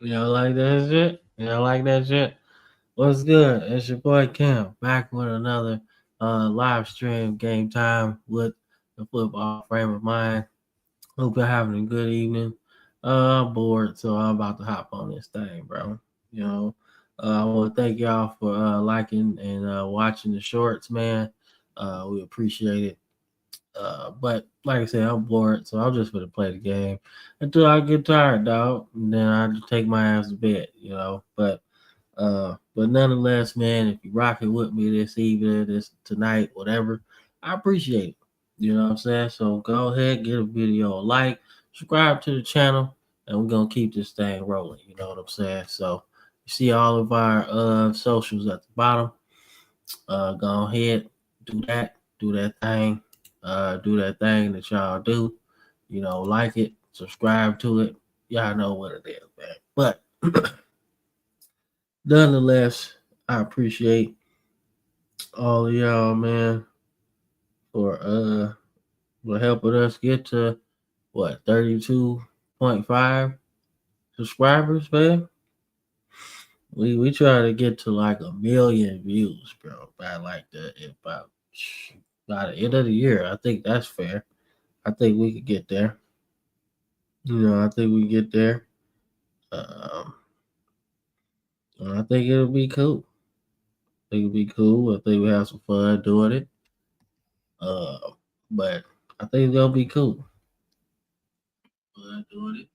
You know, like that shit? You know, like that shit? What's good? It's your boy Cam back with another live stream game time with the football frame of mind. Hope you're having a good evening. I'm bored, so I'm about to hop on this thing, bro. You know, I want to thank y'all for liking and watching the shorts, man. We appreciate it. But like I said, I'm bored, so I'm just gonna play the game until I get tired, dog. And then I just take my ass to bed, you know. But nonetheless, man, if you rocking with me this evening, this tonight, whatever, I appreciate it. You know what I'm saying? So go ahead, give a video a like, subscribe to the channel, and we're gonna keep this thing rolling. You know what I'm saying? So you see all of our socials at the bottom. Go ahead, do that thing, do that thing that y'all do. You know, like it, subscribe to it. Y'all know what it is, man. But nonetheless, I appreciate all of y'all, man, for helping us get to what 32.5 subscribers, man. We try to get to like a million views, bro, by like the about by the end of the year. I think that's fair. I think we could get there. You know, I think we get there. Um, I think it'll be cool. I think it'll be cool. I think we have some fun doing it. Uh, but I think it's gonna be cool. Fun doing it.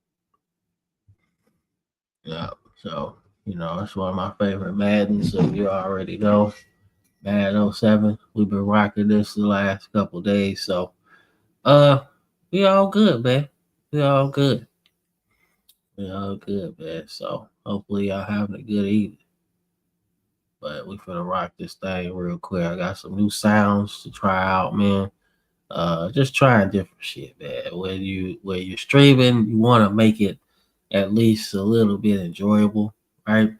Yeah. So it's one of my favorite Maddens. So you already know Madden 07. We've been rocking this the last couple days. So uh, we all good, man. We all good. We all good, man. So hopefully y'all having a good evening. But we finna rock this thing real quick. I got some new sounds to try out, man. Just trying different shit, man. When you're streaming, you want to make it at least a little bit enjoyable, right?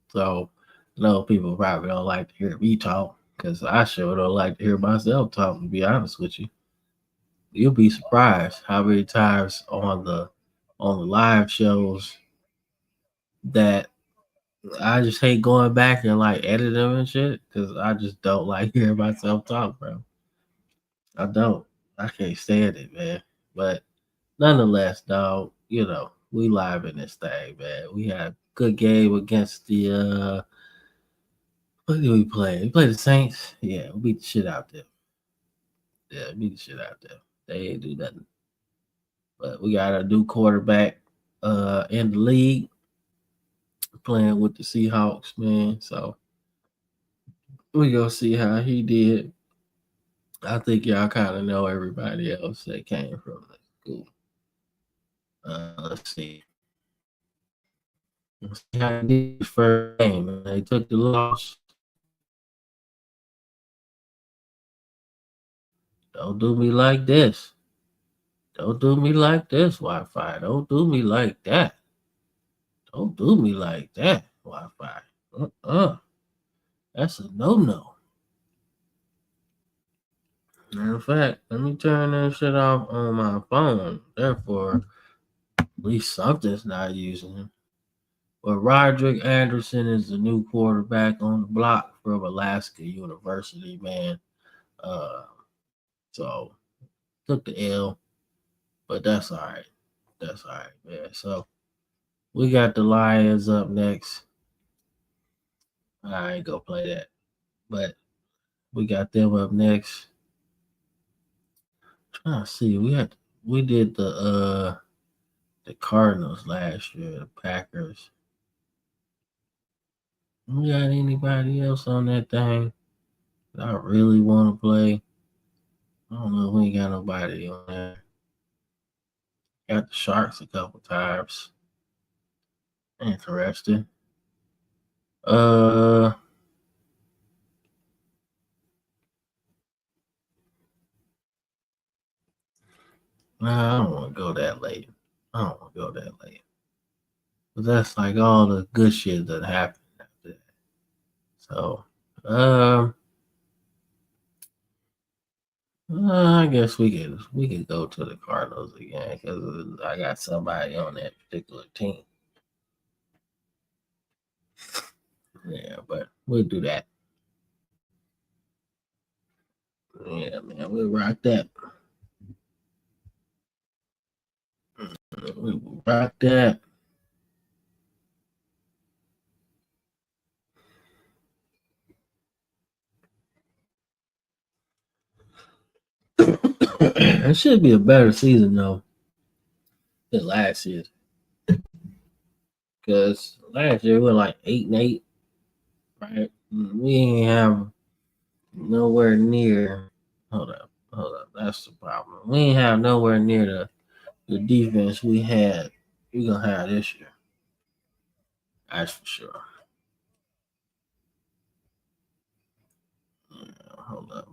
So I know people probably don't like to hear me talk because I sure don't like to hear myself talk. To be honest with you, you'll be surprised how many times on the live shows that I just hate going back and like edit them and shit because I just don't like hearing myself talk, bro. I don't. I can't stand it, man. But nonetheless, dog, we live in this thing, man. We had a good game against the what did we play? We played the Saints. Yeah, we beat the shit out them. Yeah, beat the shit out them. They ain't do nothing. But we got a new quarterback in the league playing with the Seahawks, man. So we gonna see how he did. I think y'all kind of know everybody else that came from the school. Let's see. Let's see how he did his first game. Man. They took the loss. Don't do me like this. Don't do me like this, Wi-Fi. Don't do me like that. Don't do me like that, Wi-Fi. Uh-uh. That's a no-no. Matter of fact, let me turn that shit off on my phone. Therefore, at least something's not using it. But Roderick Anderson is the new quarterback on the block from Alaska University, man. Uh, so took the L, but that's all right. That's all right, man. So we got the Lions up next. I ain't gonna play that, but we got them up next. Trying to see, we did the Cardinals last year, the Packers. We got anybody else on that thing that I really want to play? I don't know. We ain't got nobody on there. Got the Sharks a couple times. Interesting. Uh, nah, I don't want to go that late. I don't want to go that late. But that's like all the good shit that happened after that. So, um, I guess we could go to the Cardinals again because I got somebody on that particular team. Yeah, but we'll do that. Yeah, man, we'll rock that. We'll rock that. It should be a better season though than last year. Because last year we were like 8-8, right? We ain't have nowhere near. Hold up. That's the problem. We ain't have nowhere near the defense we had. We gonna have this year. That's for sure. Hold up.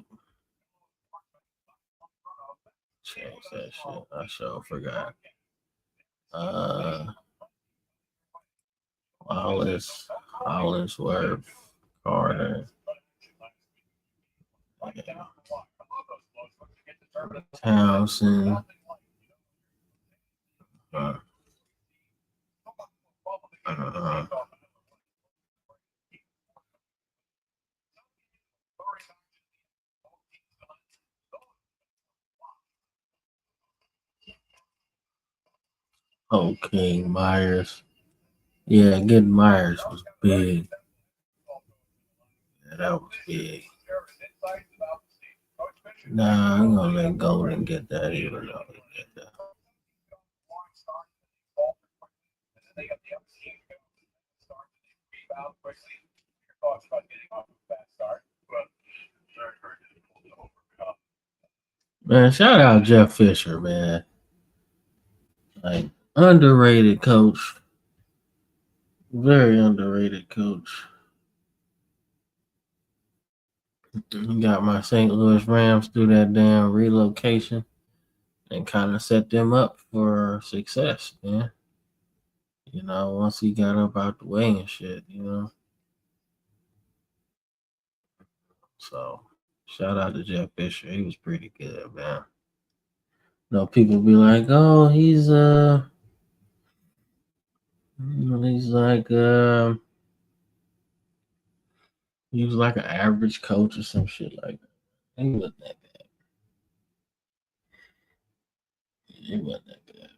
Change that shit. I sure forgot. Uh, Wallace, Hollinsworth, Carter, Townsend. Uh, uh, okay, Myers. Yeah, getting Myers was big. Yeah, that was big. Nah, I'm gonna let Golden get that even though he get that. Man, shout out Jeff Fisher, man. Like underrated coach. Very underrated coach. He got my St. Louis Rams through that damn relocation and kind of set them up for success, man. Once he got up out the way and shit. So shout out to Jeff Fisher. He was pretty good, man. People be like, oh, he's like he was like an average coach or some shit like that. He wasn't that bad. He wasn't that bad.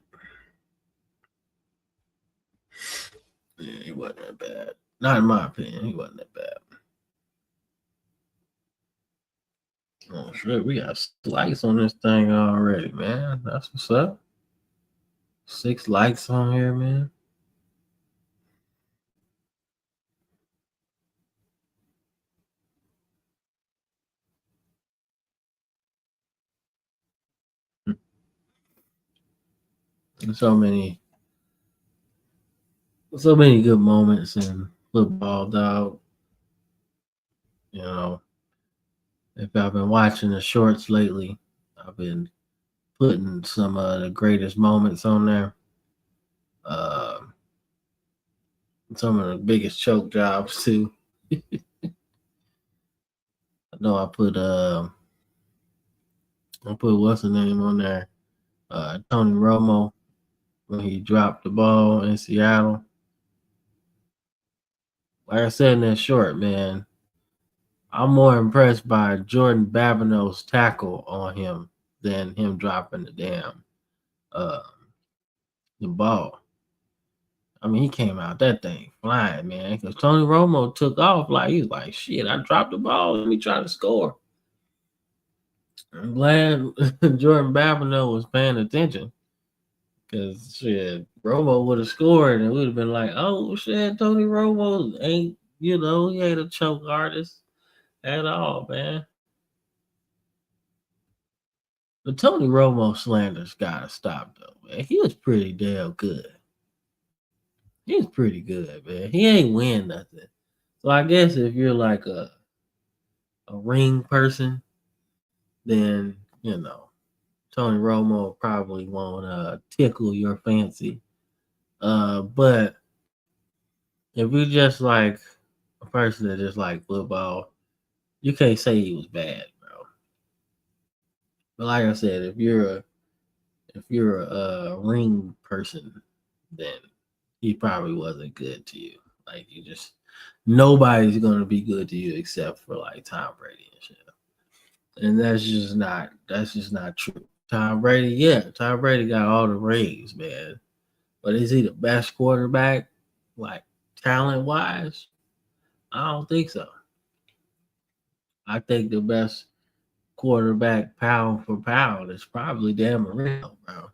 Yeah, he wasn't that bad. Not in my opinion. He wasn't that bad. Oh shit, we got likes on this thing already, man. That's what's up. 6 likes on here, man. So many, so many good moments in football, dog. You know, if I've been watching the shorts lately, I've been putting some of the greatest moments on there. Uh, some of the biggest choke jobs too. I know I put what's the name on there? Tony Romo when he dropped the ball in Seattle. Like I said in that short, man, I'm more impressed by Jordan Babineau's tackle on him than him dropping uh the ball. I mean, he came out that thing flying, man. Because Tony Romo took off like he's like, shit. I dropped the ball. Let me try to score. I'm glad Jordan Babineau was paying attention because shit, Romo would have scored and would have been like, oh shit, Tony Romo ain't he ain't a choke artist at all, man. The Tony Romo slander's gotta stop though, man. He was pretty damn good. He was pretty good, man. He ain't win nothing. So I guess if you're like a ring person, then Tony Romo probably won't tickle your fancy. But if you're just like a person that just like football, you can't say he was bad, bro. But like I said, if you're a ring person, then he probably wasn't good to you. Like Nobody's gonna be good to you except for like Tom Brady and shit. And that's just not true. Tom Brady, yeah, Tom Brady got all the rings, man. But is he the best quarterback, like talent wise? I don't think so. I think the best quarterback pound for pound is probably Dan Marino, bro.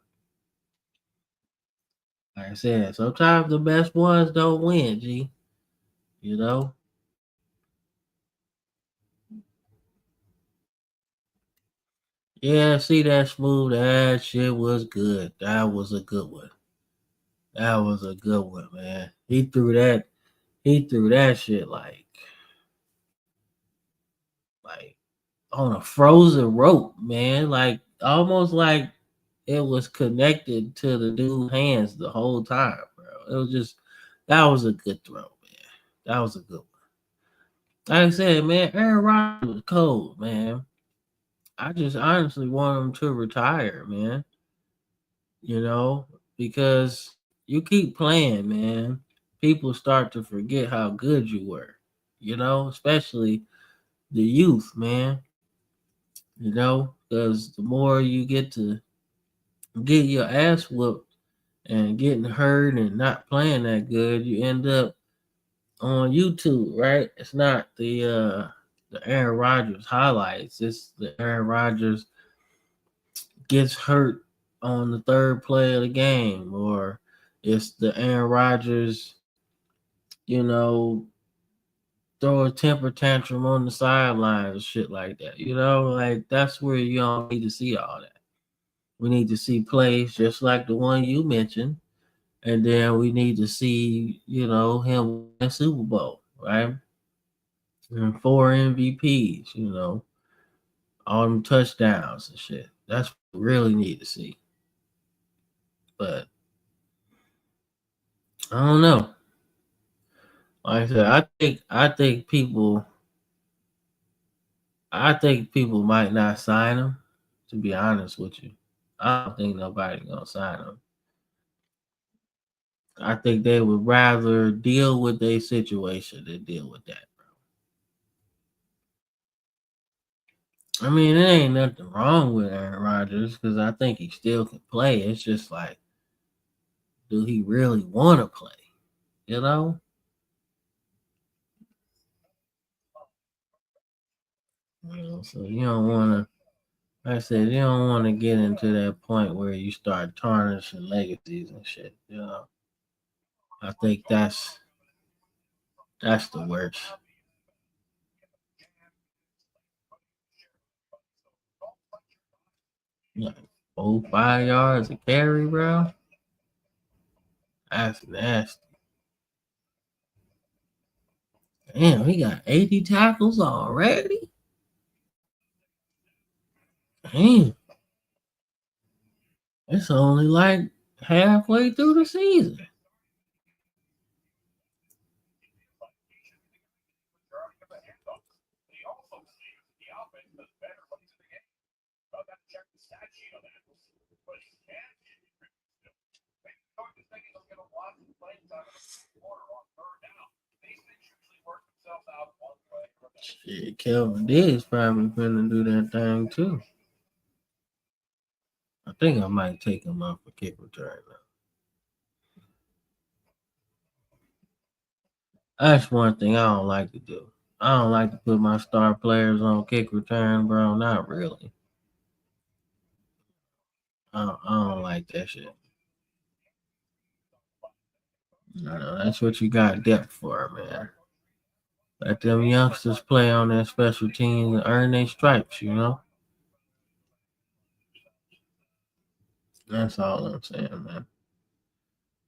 Like I said, sometimes the best ones don't win, G. You know? Yeah, see that smooth that shit was good. That was a good one. That was a good one, man. He threw that shit like on a frozen rope, man. Like almost like it was connected to the dude's hands the whole time, bro. It was just that was a good throw, man. That was a good one. Like I said, man, Aaron Rodgers was cold, man. I just honestly want him to retire, man. You know, because you keep playing, man. People start to forget how good you were. You know, especially the youth, man. You know, because the more you get to get your ass whooped and getting hurt and not playing that good, you end up on YouTube, right? It's not the Aaron Rodgers highlights. It's the Aaron Rodgers gets hurt on the third play of the game, or it's the Aaron Rodgers, you know, throw a temper tantrum on the sideline, shit like that. You know, like that's where you don't need to see all that. We need to see plays just like the one you mentioned, and then we need to see, him win a Super Bowl, right? And 4 MVPs, all them touchdowns and shit. That's what we really need to see. But I don't know. Like I said, I think people might not sign him. To be honest with you, I don't think nobody gonna sign him. I think they would rather deal with their situation than deal with that. I mean, there ain't nothing wrong with Aaron Rodgers because I think he still can play. It's just like, do he really want to play? You know? So you don't want to. Like I said, you don't want to get into that point where you start tarnishing legacies and shit. I think that's the worst. Like 5 yards a carry, bro. That's nasty. Damn, he got 80 tackles already. Damn, it's only like halfway through the season. Shit, Kelvin Diggs probably gonna do that thing too. I think I might take him off for kick return now. That's one thing I don't like to do. I don't like to put my star players on kick return, bro. Not really. I don't like that shit. No, that's what you got depth for, man. Let them youngsters play on their special teams and earn their stripes, you know? That's all I'm saying, man.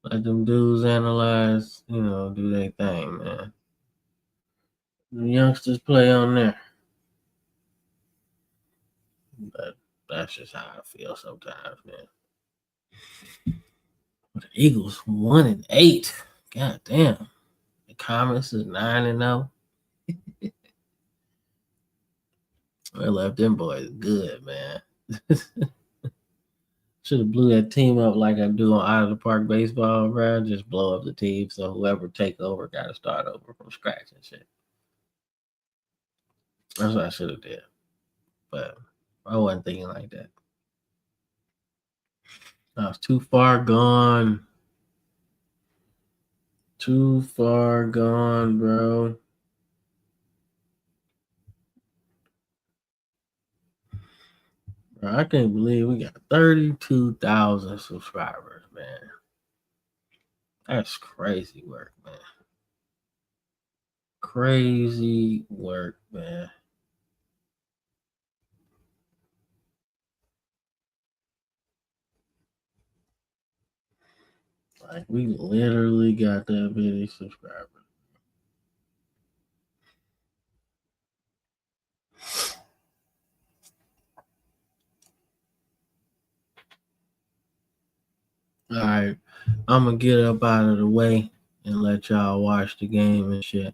Let them dudes analyze, do their thing, man. The youngsters play on there. But that's just how I feel sometimes, man. The Eagles 1-8. God damn. The Comets is 9-0. I left them boys good, man. Should have blew that team up like I do on Out of the Park baseball, bro. Just blow up the team so whoever take over got to start over from scratch and shit. That's what I should have did, but I wasn't thinking like that. I was too far gone. Too far gone, bro. Bro, I can't believe we got 32,000 subscribers, man. That's crazy work, man. Crazy work, man. Like, we literally got that many subscribers. All right, I'm gonna get up out of the way and let y'all watch the game and shit.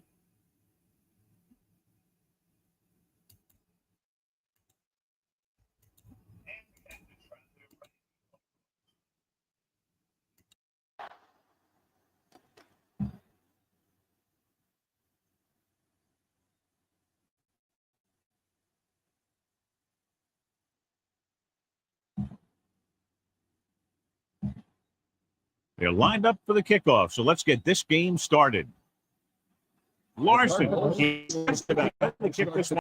They're lined up for the kickoff, so let's get this game started. Larson, he's about to kick this one.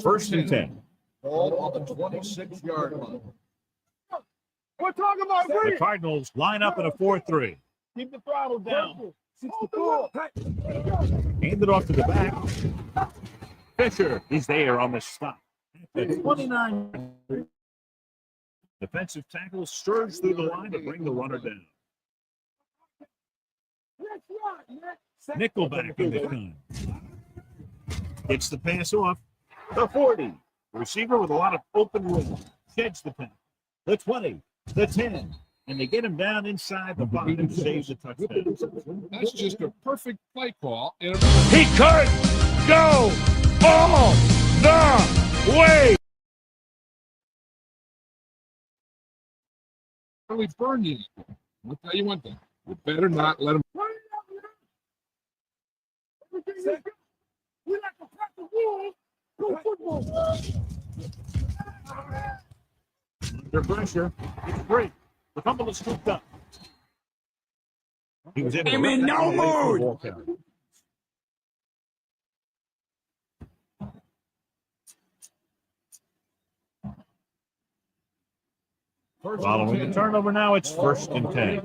First and 10. Ball on the 26-yard line. We're talking about The Cardinals line up in a 4-3. keep the throttle down. 64. Hand it off to the back. Fisher is there on the stop. At 29. Defensive tackle surged through the line to bring the runner down. Nickelback in the gun. Gets the pass off. The 40. Receiver with a lot of open room. Sheds the pass. The 20. The 10. And they get him down inside the 5 and saves the touchdown. That's just a perfect play call. He could go all the way. Really burn you. I'll tell you one thing. You better not let him. We like to press the rules. Go football. Under pressure. It's great. The fumble is scooped up. He was able to I'm in no mood. Following the turnover now, it's first and 10. Here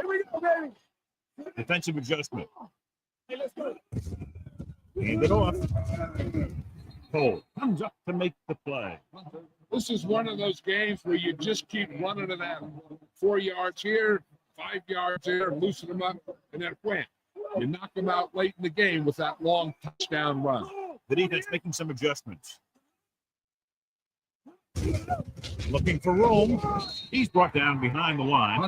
we go, baby. Defensive adjustment. Hey, let's go. Hand it off. Cole comes up to make the play. This is one of those games where you just keep running it out. 4 yards here, 5 yards there, loosen them up, and then wham. You knock them out late in the game with that long touchdown run. The defense making some adjustments. Looking for room. He's brought down behind the line.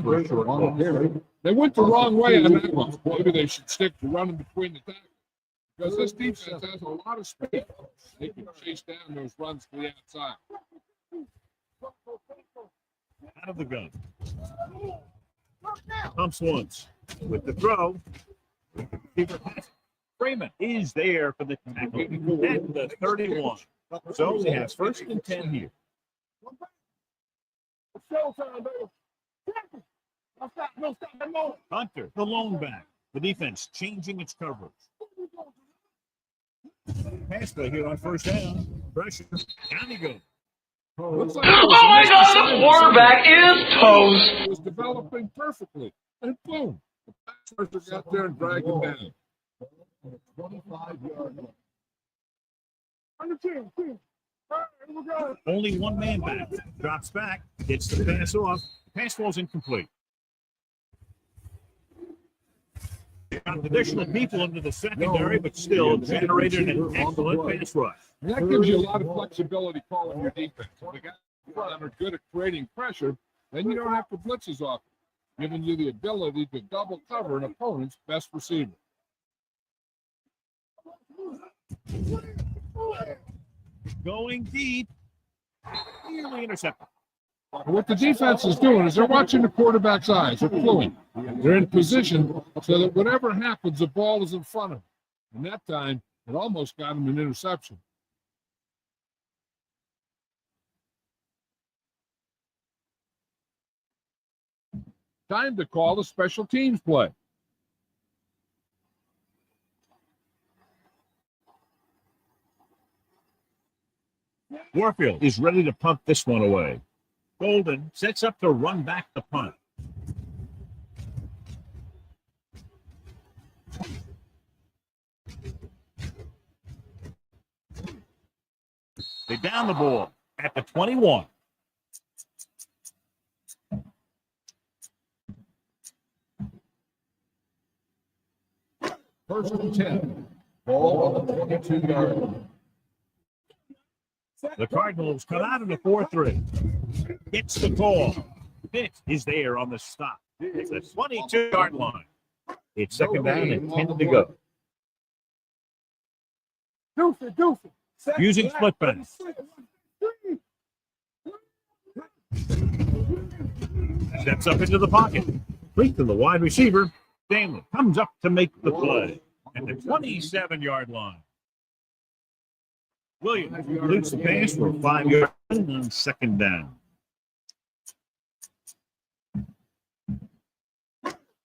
They went the wrong way on that one. Maybe they should stick to running between the tackles. Because this defense has a lot of speed. They can chase down those runs to the outside. Out of the gun. Pumps once. With the throw. Freeman is there for the tackle at the 31. So we have first and 10 here. Hunter, the lone back. The defense changing its coverage. Pass play here on first down. Pressure. Down he goes. Looks like Oh my God, the quarterback is toast. it was developing perfectly. And boom, the pass rusher got there and dragged him down. 25-yard line. Only one man back. Drops back. Gets the pass off. Pass falls incomplete. Got additional people into the secondary, but still generated an excellent pass rush. And that gives you a lot of flexibility calling your defense. If the guys in front are good at creating pressure, then you don't have to blitz as often, giving you the ability to double cover an opponent's best receiver. Going deep. Nearly intercepted. What the defense is doing is they're watching the quarterback's eyes. They're fluent. They're in position so that whatever happens, the ball is in front of them. And that time, it almost got him an interception. Time to call the special teams play. Warfield is ready to punt this one away. Golden sets up to run back the punt. They down the ball at the 21. First and 10. Ball on the 22-yard line. The Cardinals come out in the 4-3. Hits the call. Pitt is there on the stop. It's the 22-yard line. It's second down and 10 to go. Doofy. Using split pass. Steps up into the pocket. Complete to the wide receiver. Stanley comes up to make the play at the 27-yard line. Williams completes the pass for a 5-yard on second down.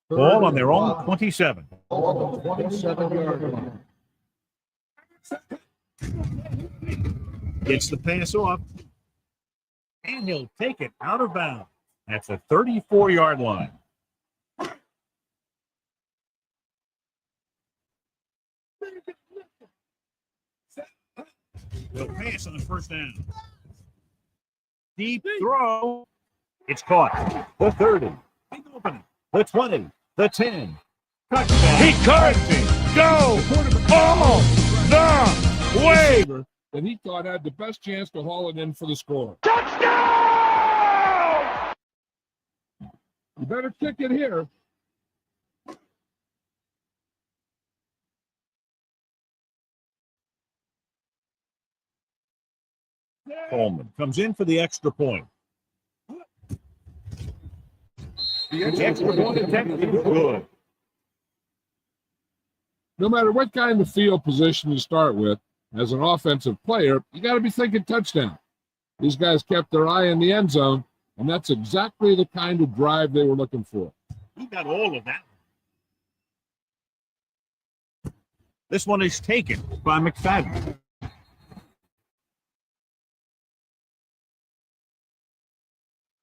Ball on their own 27. Ball on the 27-yard line. Gets the pass off. And he'll take it out of bounds at the 34-yard line. They'll pass on the first down. Deep throw. It's caught. The 30. Big opening. The 20. The 10. Touchdown. He could go all the way. That he thought had the best chance to haul it in for the score. Touchdown! You better kick it here. Coleman comes in for the extra point. The extra point attempt is good. No matter what kind of field position you start with, as an offensive player, you got to be thinking touchdown. These guys kept their eye in the end zone, and that's exactly the kind of drive they were looking for. He got all of that. This one is taken by McFadden.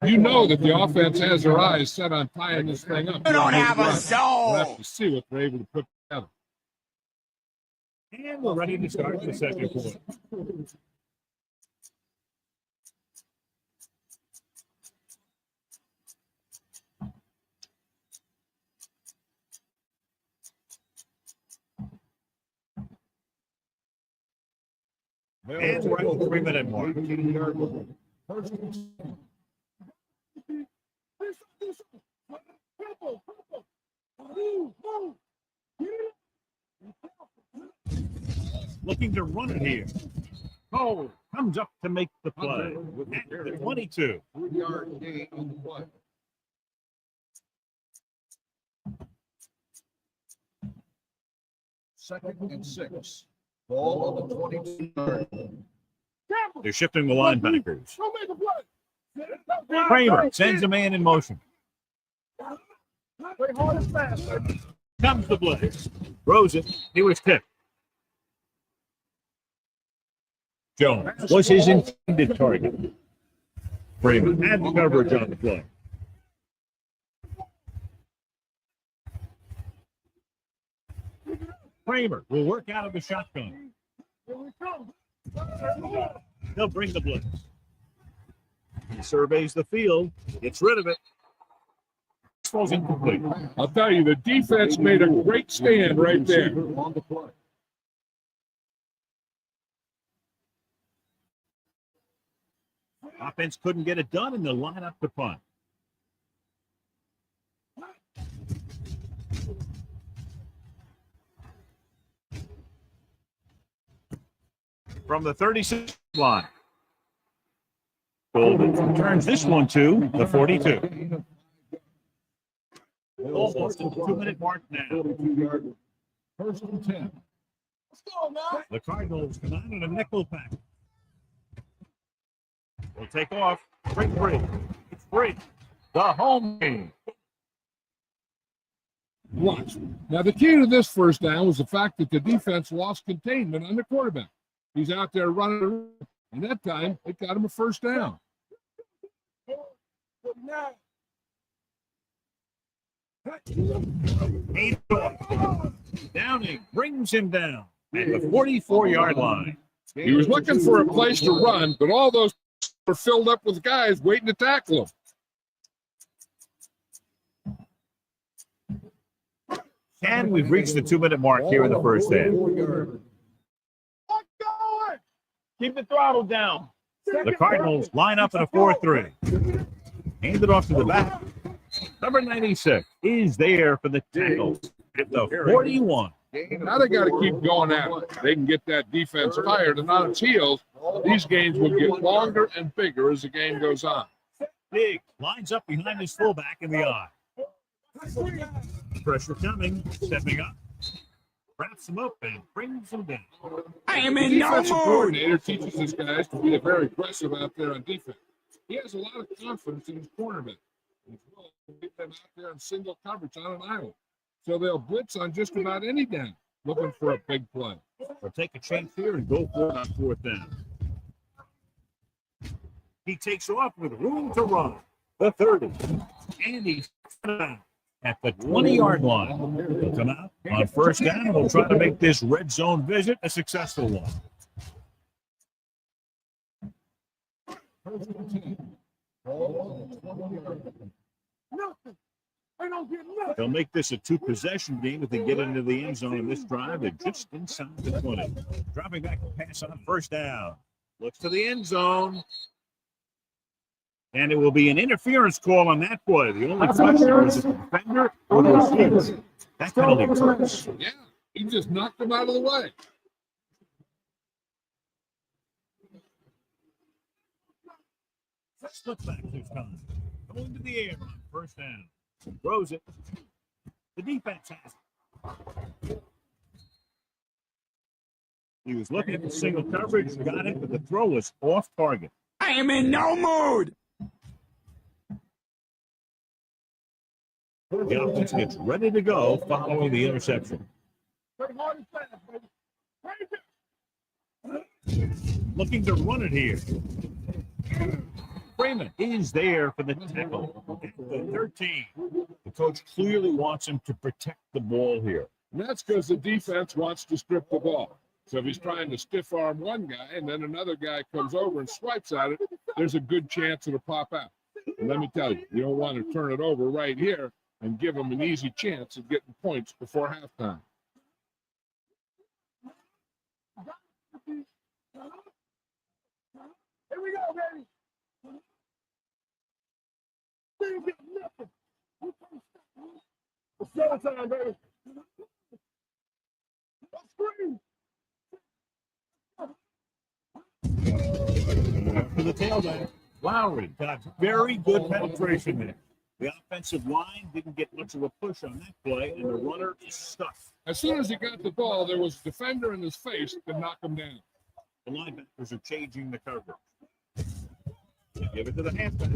You know that the offense has their eyes set on tying this thing up. You don't have a soul. We'll have to see what they're able to put together. And we're ready to start the second quarter. And we're at the 3-minute mark. Looking to run it here. Cole comes up to make the play at the 22. 3-yard gain on the play. Second and 6. Ball on the 22-yard line. They're shifting the linebackers. Don't make a play. Kramer sends a man in motion. Play hard and fast. Comes the blitz. Throws it. He was tipped. Jones was his intended target. Freeman had the coverage on the play. Kramer will work out of the shotgun. They'll bring the blitz. He surveys the field, gets rid of it. falls incomplete. I'll tell you, the defense made a great stand right there. Offense couldn't get it done, and they'll line up to punt. From the 36 line. Golden turns this one to the 42. Almost at the 2-minute mark now. First and 10. The Cardinals come out in a nickel pack. They'll take off. Break free. It's free. The home game. Watch. Now, the key to this first down was the fact that the defense lost containment on the quarterback. He's out there running, and that time it got him a first down. Downing brings him down at the 44-yard line. He was looking for a place to run, but all those were filled up with guys waiting to tackle him. And we've reached the 2-minute mark here in the first half. Keep the throttle down. The Cardinals line up in a 4-3. Hand it off to the back. Number 96 is there for the tackle at the 41. Now they got to keep going at it. They can get that defense tired and on its heels. These games will get longer and bigger as the game goes on. Big lines up behind his fullback in the eye. Pressure coming, stepping up. Wraps him up and brings him down. I am The in no defensive mood. coordinator teaches his guys to be very aggressive out there on defense. He has a lot of confidence in his cornerback. He's willing to get them out there in single coverage on an island. So they'll blitz on just about any down, looking for a big play. Or take a chance here and go for it on 4th down. He takes off with room to run. The 30. And he's at the 20-yard line. He'll come out on 1st down and we'll try to make this red zone visit a successful one. They'll make this a 2-possession game if they get into the end zone in this drive. They're just inside the 20. Dropping back to pass on 1st down. Looks to the end zone. And it will be an interference call on that play. The only question is if the defender or the receiver. That penalty works. Yeah, he just knocked him out of the way. Slip back this time. Going to the air on 1st down. Throws it. The defense has it. He was looking at the single coverage, got it, but the throw was off target. I am in no mood. The offense gets ready to go following the interception. Looking to run it here. Freeman is there for the tackle at the 13. The coach clearly wants him to protect the ball here. And that's because the defense wants to strip the ball. So if he's trying to stiff arm one guy and then another guy comes over and swipes at it, there's a good chance it'll pop out. And let me tell you, you don't want to turn it over right here and give them an easy chance of getting points before halftime. Here we go, baby. It's showtime, baby. Let's scream. To the tailback. Lowry got very good penetration there. The offensive line didn't get much of a push on that play, and the runner is stuck. As soon as he got the ball, there was a defender in his face to knock him down. The linebackers are changing the coverage. They give it to the halfback.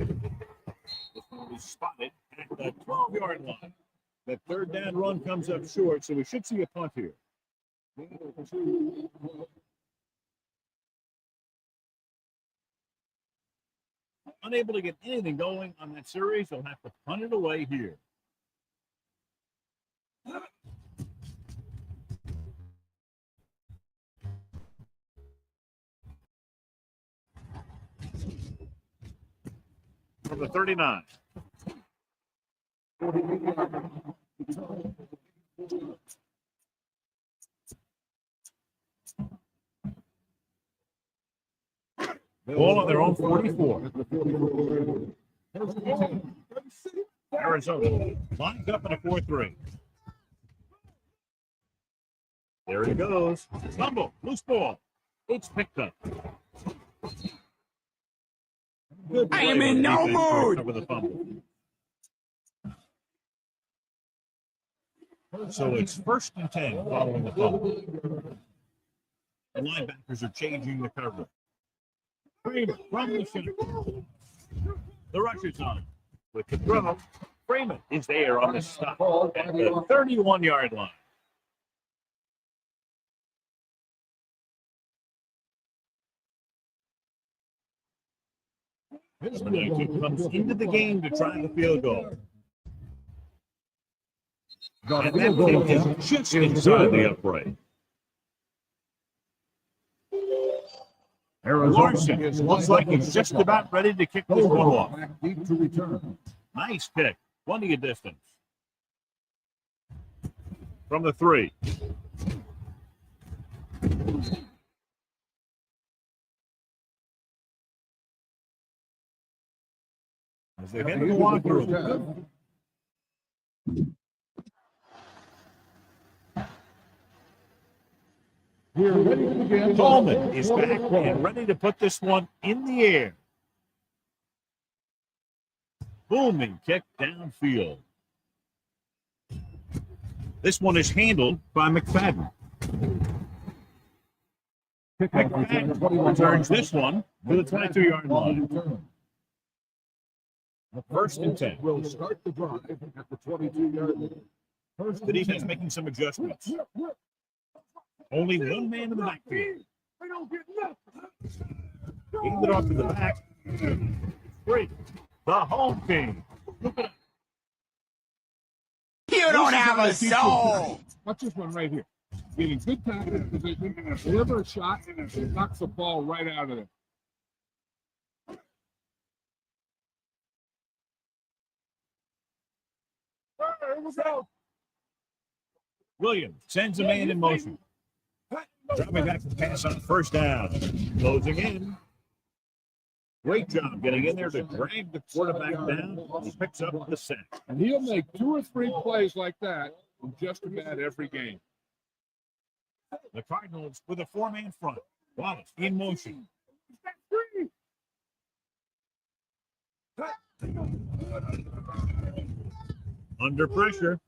This one is spotted at the 12-yard line. That 3rd down run comes up short, so we should see a punt here. Unable to get anything going on that series, they'll have to punt it away here. From the 39. Ball on their own 44. Arizona lines up in a 4-3. There it goes. Fumble. Loose ball. It's picked up. Good I play am by in the no defense to mood. recover the fumble. So it's 1st and 10 following the fumble. The linebackers are changing the coverage. Freeman from the center. The rush is on. With the throw, Freeman is there on the stop at the 31-yard line. Manito comes into the game to try the field goal. And that kick is just inside the upright. Larson looks like he's just about ready to kick this one off. Deep to return. Nice kick. Plenty of distance. From the 3. As they head to the locker room. Coleman is back and ready to put this one in the air. Booming kick downfield. This one is handled by McFadden. McFadden returns this one to the 22-yard line. 1st and 10. Will start the drive at the 22-yard line. The defense making some adjustments. Only one man in the backfield. Gave it off to the back. Great. The home team. You don't have a soul. Watch this one right here. Getting good tackle position, deliver a shot, and knocks the ball right out of there. Williams sends a man in motion. Dropping back to pass on 1st down. Closing in. Great job getting in there to drag the quarterback down. He picks up the sack. And he'll make 2 or 3 plays like that in just about every game. The Cardinals with a 4-man front. Wallace in motion. Under pressure.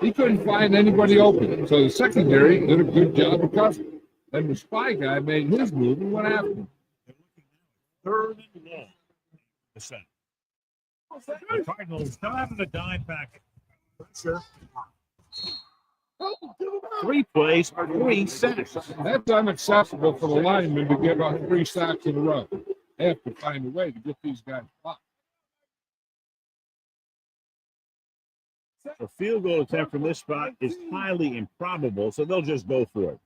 He couldn't find anybody open, so the secondary did a good job of covering. Then the spy guy made his move and went after him. 3rd and long. The set. The Cardinals still having a dime packet. Pressure. 3 plays, 3 sacks. That's unacceptable for the linemen to give up 3 sacks in a row. They have to find a way to get these guys blocked. A field goal attempt from this spot is highly improbable, so they'll just go for it.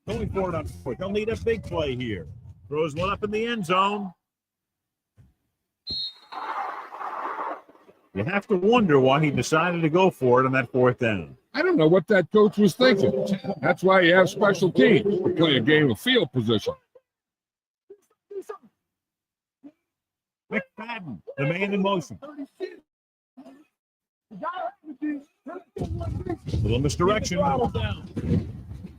Going for it on 4th. They'll need a big play here. Throws one up in the end zone. You have to wonder why he decided to go for it on that 4th down. I don't know what that coach was thinking. That's why you have special teams to play a game of field position. McFadden, the man in motion. Little misdirection.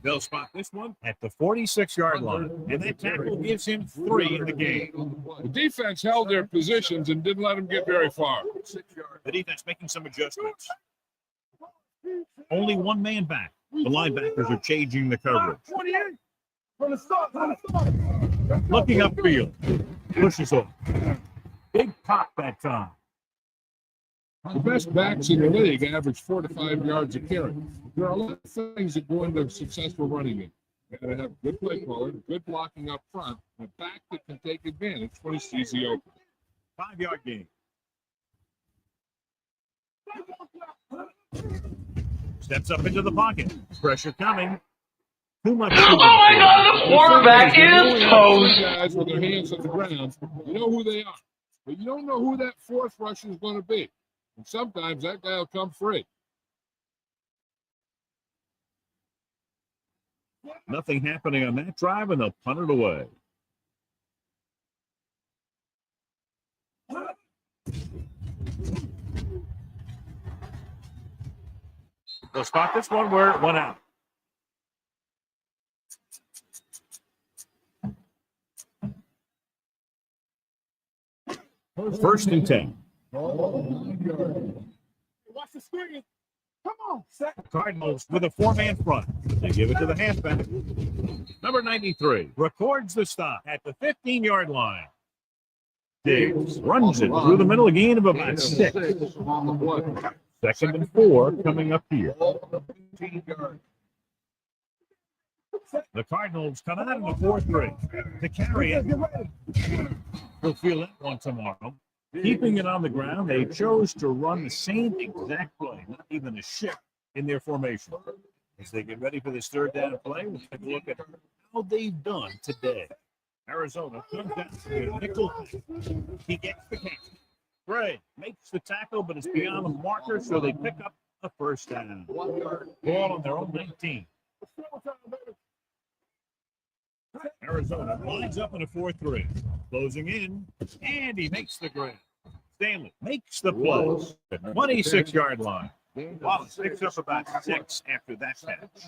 They'll spot this one at the 46-yard line, and that tackle gives him 3 in the game. The defense held their positions and didn't let them get very far. The defense making some adjustments. Only one man back. The linebackers are changing the coverage. Looking upfield. Pushes off. Big pop that time. The best backs in the league average 4 to 5 yards a carry. There are a lot of things that go into a successful running game. You got to have good play calling, good blocking up front, and a back that can take advantage when he sees the open. 5-yard gain. Steps up into the pocket. Pressure coming. Too much. Oh my God, the quarterback is toast. Guys with their hands on the ground, you know who they are, but you don't know who that fourth rusher is going to be. And sometimes that guy will come free. Nothing happening on that drive, and they'll punt it away. They'll spot this one where it went out. First and 10. Watch the screen. Come on. Cardinals with a four-man front. They give it to the halfback. Number 93 records the stop at the 15-yard line. Diggs runs it through the middle, a gain of about 6. Second and 4 coming up here. The Cardinals come out in the 4-3 to carry it. We'll feel that one tomorrow. Keeping it on the ground, they chose to run the same exact play, not even a shift in their formation. As they get ready for this third down play, we'll take a look at how they've done today. Arizona comes down to their nickel. He gets the catch. Gray makes the tackle, but it's beyond the marker, so they pick up a first down. Ball on their own 19. Arizona lines up in a 4-3. Closing in, and he makes the grab. Stanley makes the play at the 26-yard line. Wallace picks up about 6 after that catch.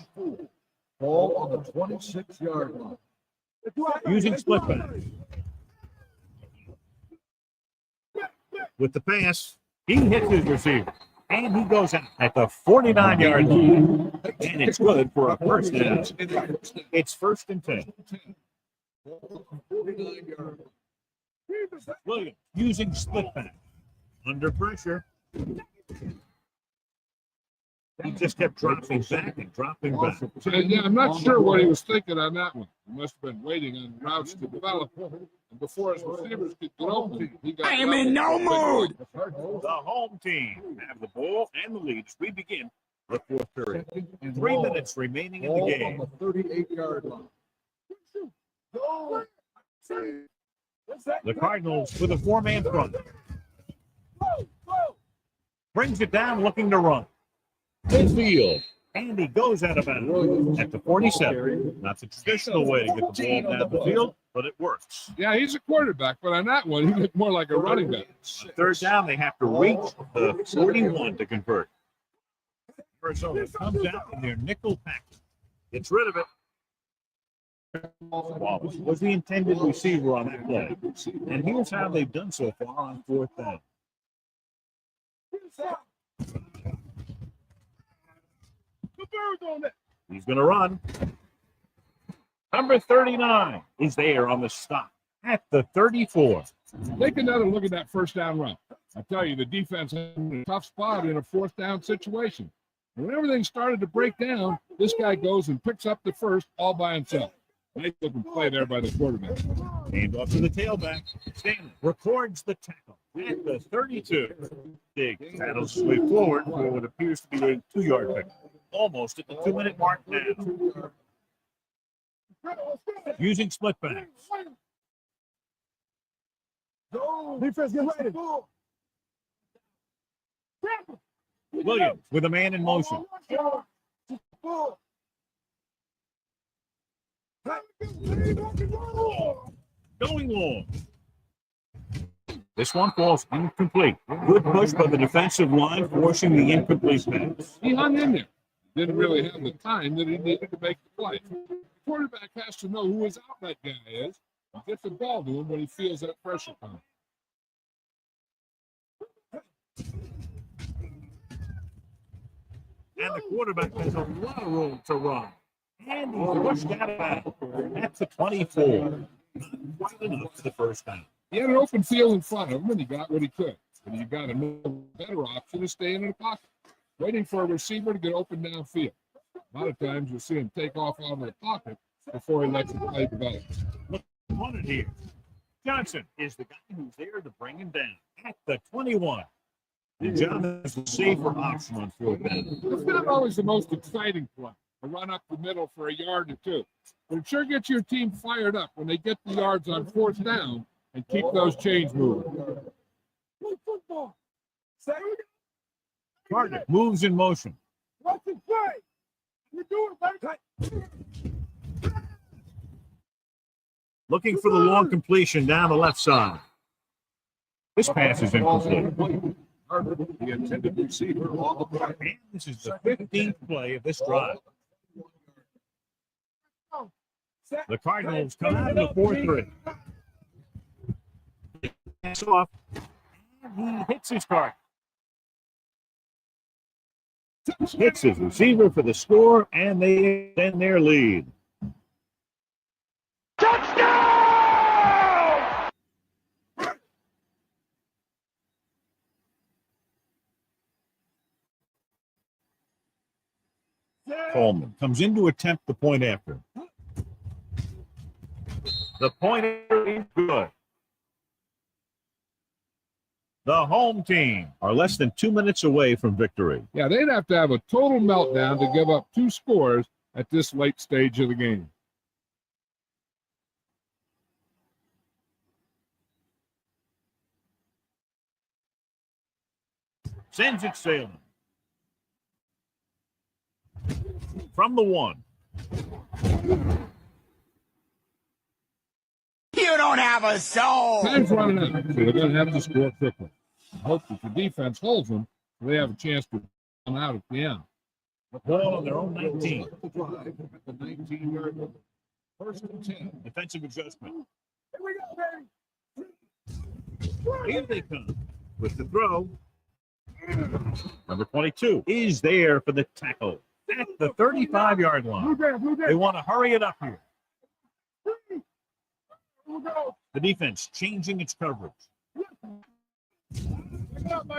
Ball on the 26-yard line. Using split back. With the pass, he hits his receiver. And he goes out at the 49-yard line. And it's good for a first down. It's first and 10. Williams using split back. Under pressure. He just kept dropping back and dropping back. Yeah, I'm not sure what he was thinking on that one. He must have been waiting on routes to develop. And before his receivers could get open, he got. I am in no mood. The home team have the ball and the lead as we begin the fourth period. 3 minutes remaining in the game. On the 38-yard line. The Cardinals with a four-man front. Brings it down, looking to run. Midfield. And he goes out of bounds at the 47. Not the traditional way to get the ball down the field, but it works. Yeah, he's a quarterback, but on that one, he looked more like a running back. Third down, they have to reach the 41 to convert. Arizona comes out in their nickel package. Gets rid of it. Wallace was the intended receiver on that play. And here's how they've done so far on fourth down. He's going to run. Number 39 is there on the stop at the 34. Take another look at that first down run. I tell you, the defense is in a tough spot in a fourth down situation. And when everything started to break down, this guy goes and picks up the first all by himself. Nice looking play there by the quarterback. Hand off to the tailback. Stanley records the tackle at the 32. Diggs paddles his way forward for what appears to be a 2-yard pick. Almost at the 2-minute mark now. Using split backs. Defense, get ready. Williams with a man in motion. Going long. This one falls incomplete. Good push by the defensive line, forcing the incomplete pass. He hung in there. Didn't really have the time that he needed to make the play. The quarterback has to know who his outlet guy is and get the ball to him when he feels that pressure coming. And the quarterback has a lot of room to run. And he's rushed out of bounds. That's the 24. Not quite enough for the first time. He had an open field in front of him, and he got what he could. And you got a better option to stay in the pocket, waiting for a receiver to get open downfield. A lot of times you'll see him take off out of the pocket before he lets the play develop. Look, wanted here. Johnson is the guy who's there to bring him down at the 21. And John is the safer option on fourth down. It's not always the most exciting play. a run up the middle for a yard or two. But it sure gets your team fired up when they get the yards on fourth down and keep those chains moving. Play football. Carter moves in motion. Watch it play. You do it, baby. Looking for the long completion down the left side. This pass is incomplete. The intended receiver on the play. And this is the 15th play of this drive. The Cardinals come out of the 4-3. Pass off. And he hits his target. Hits his receiver for the score, and they extend their lead. Coleman comes in to attempt the point after. The point is good. The home team are less than 2 minutes away from victory. Yeah, they'd have to have a total meltdown to give up 2 scores at this late stage of the game. Sends it sailing. From the 1. You don't have a soul. Time's running out, so they're going to have to score quickly. I hope that the defense holds them so they have a chance to run out at the end. The ball on their own 19. The drive at the 19-yard line. First and 10. Defensive adjustment. Here we go, baby. Here they come with the throw. Number 22 is there for the tackle at the 35-yard line. They want to hurry it up here. The defense changing its coverage.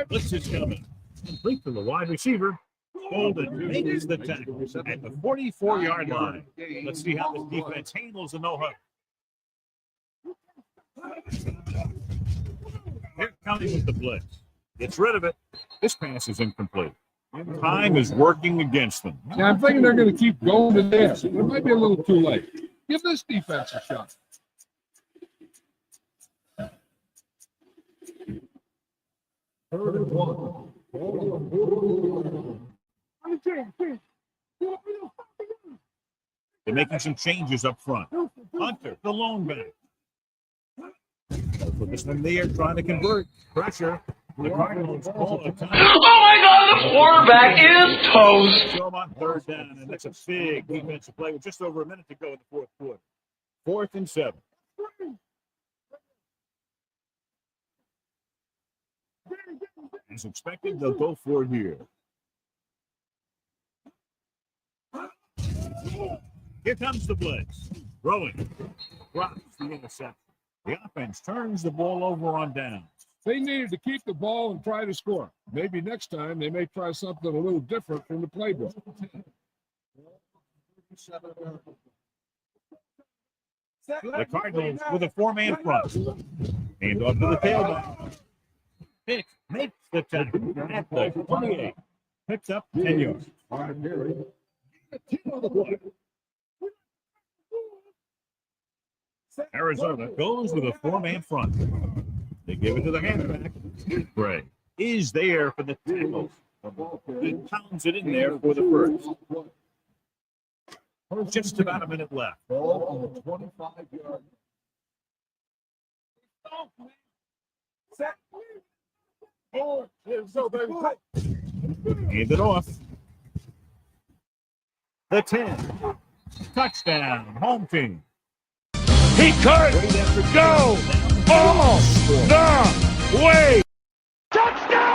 Blitz is coming. Complete to the wide receiver. Golden makes the tackle at the 44-yard line. Let's see how this defense handles the no-huddle. They're coming with the blitz. Gets rid of it. This pass is incomplete. Time is working against them. Yeah, I'm thinking they're going to keep going to this. It might be a little too late. Give this defense a shot. Third and 1. They're making some changes up front. Hunter, the lone back. Put this one there, trying to convert. Pressure. The Cardinals call a time. Oh my God, the quarterback is toast. Show them on third down, and that's a big defensive play with just over a minute to go in the fourth quarter. 4th and 7. As expected, they'll go for it here. Here comes the blitz. Throwing. Drops the interception. The offense turns the ball over on downs. They needed to keep the ball and try to score. Maybe next time they may try something a little different from the playbook. The Cardinals with a 4-man front. Hand off to the tailback. Pick makes the tackle at the 28. Picks up 10 yards. Arizona goes with a 4-man front. They give it to the halfback. Gray is there for the tackle. He pounds it in there for the first. Just about a minute left. Ball on the 25-yard. Hand it off. The 10. Touchdown. Home team. He could go all the way. Touchdown!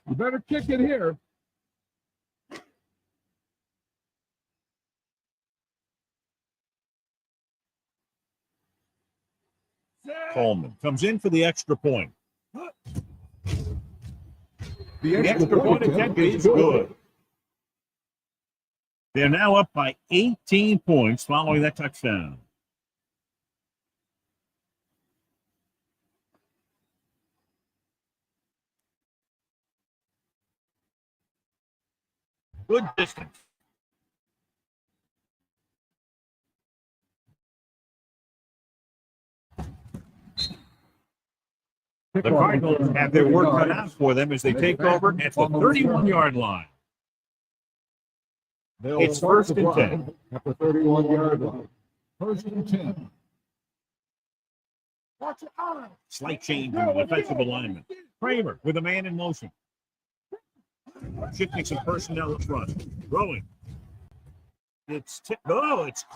You better kick it here. Coleman comes in for the extra point. The extra point attempt is good. They're now up by 18 points following that touchdown. Good distance. The Cardinals have their work cut out for them as they take over at the 31-yard line. It's 1st and 10. At the 31-yard line. 1st and 10. Watch your eyes. Slight change in the defensive alignment. Kramer with a man in motion. Shifting some personnel up front. Throwing. It's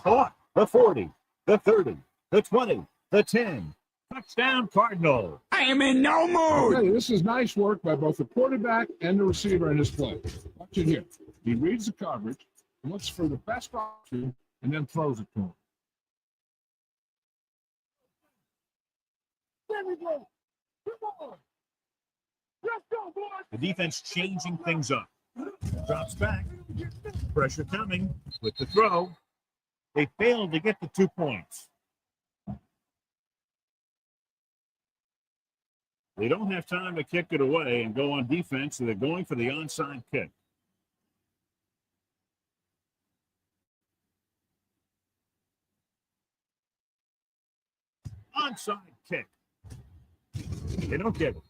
caught. The 40, the 30, the 20, the 10. Touchdown, Cardinal. I am in no mood. Okay, this is nice work by both the quarterback and the receiver in this play. Watch it here. He reads the coverage, looks for the best option, and then throws it to him. There we go. Come on. Let's go, boys. The defense changing things up. Drops back. Pressure coming with the throw. They failed to get the 2 points. They don't have time to kick it away and go on defense, so they're going for the onside kick. Onside kick. They don't get it.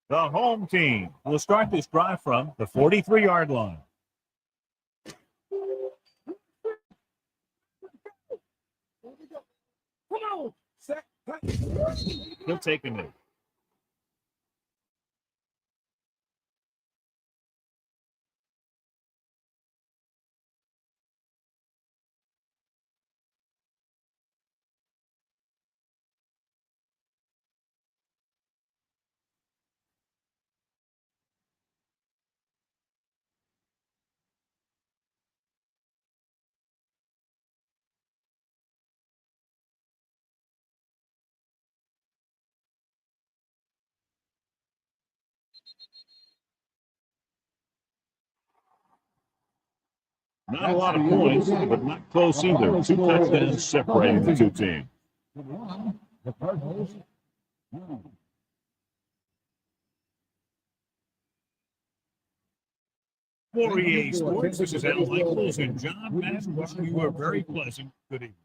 The home team will start this drive from the 43-yard line. Come on. Set. He'll take a knee. Not a lot of points, but not close either. 2 touchdowns separating the two teams. The Cardinals. For EA Sports, this is Al Michaels and John Madden wishing you a very pleasant good evening.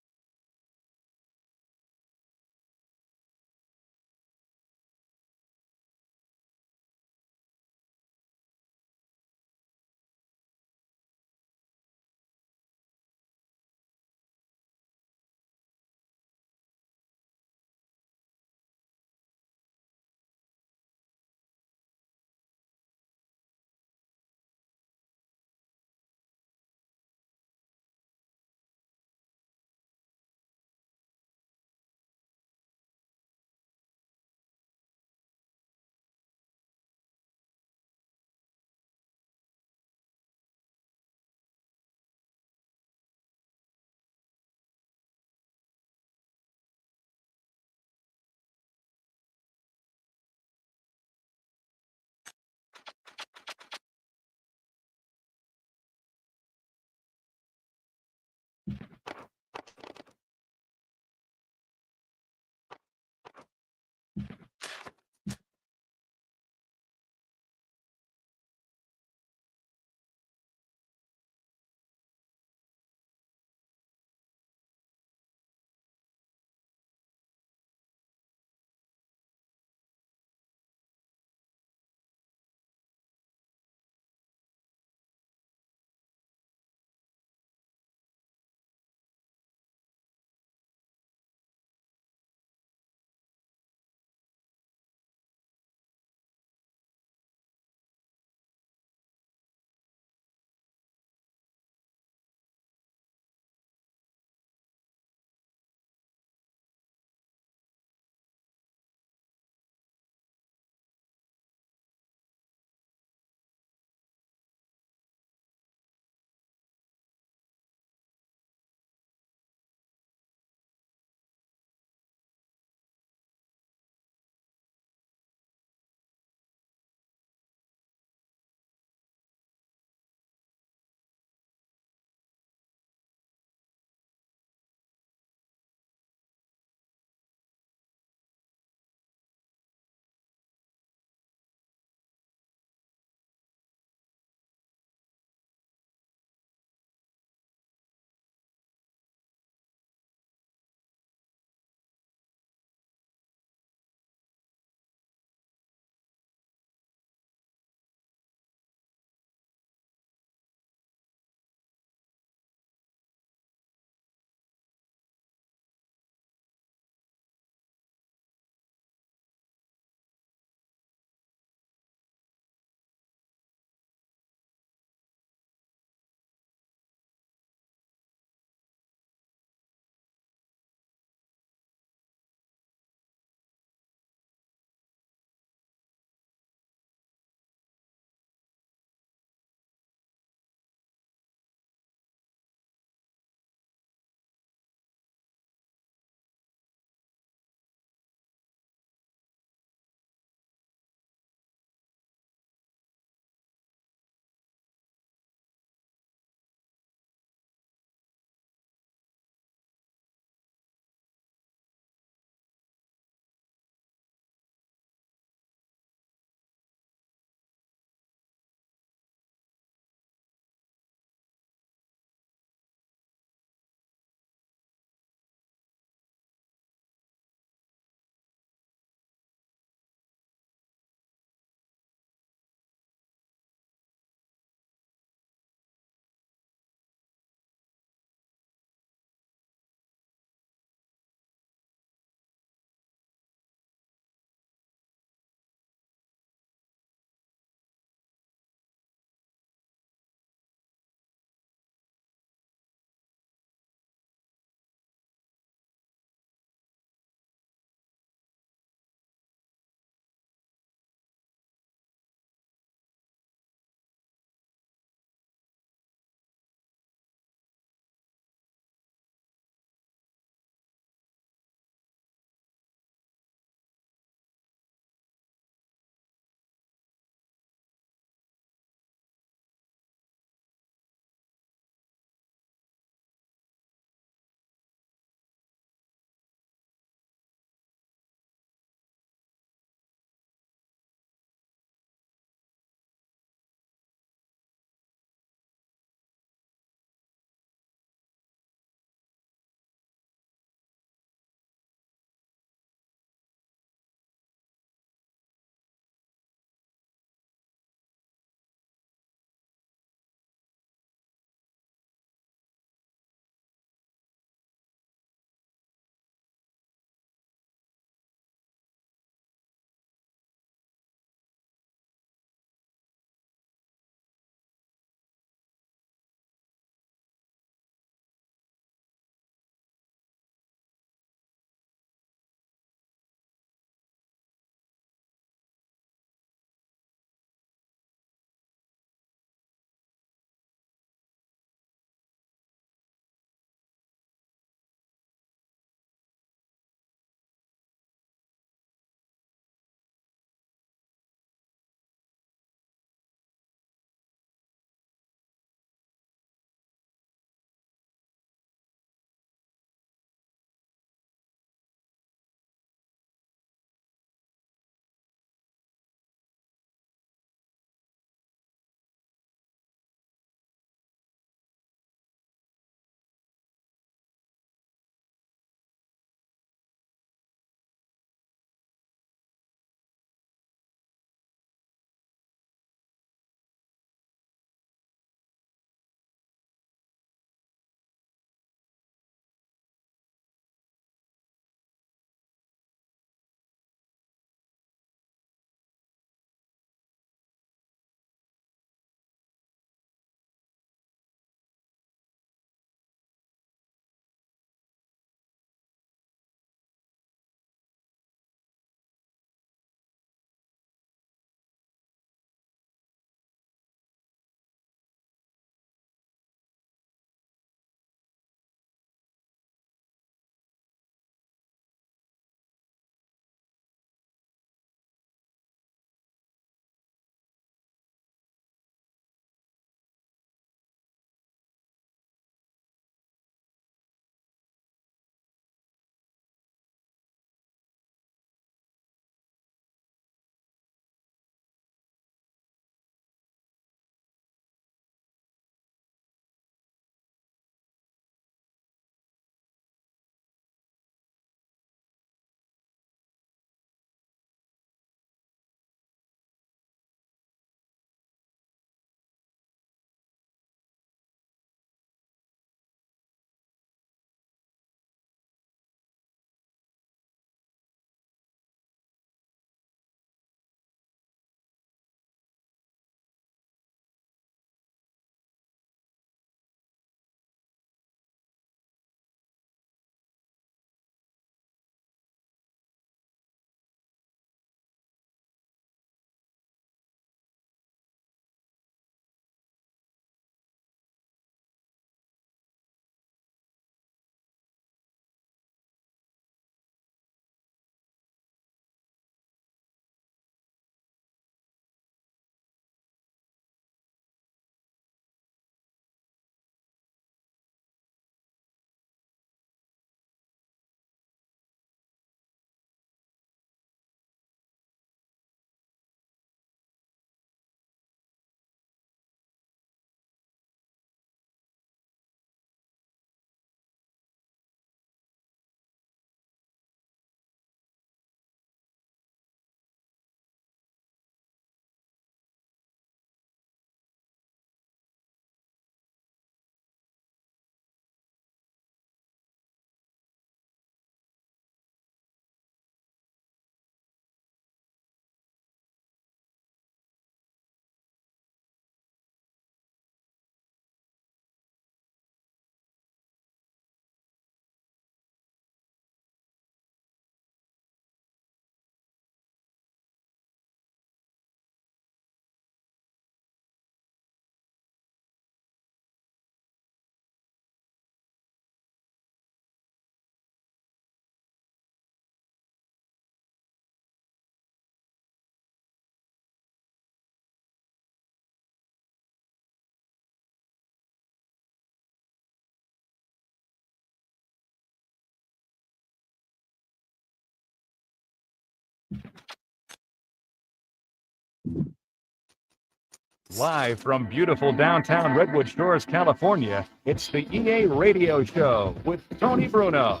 Live from beautiful downtown Redwood Shores, California, it's the EA Radio Show with Tony Bruno.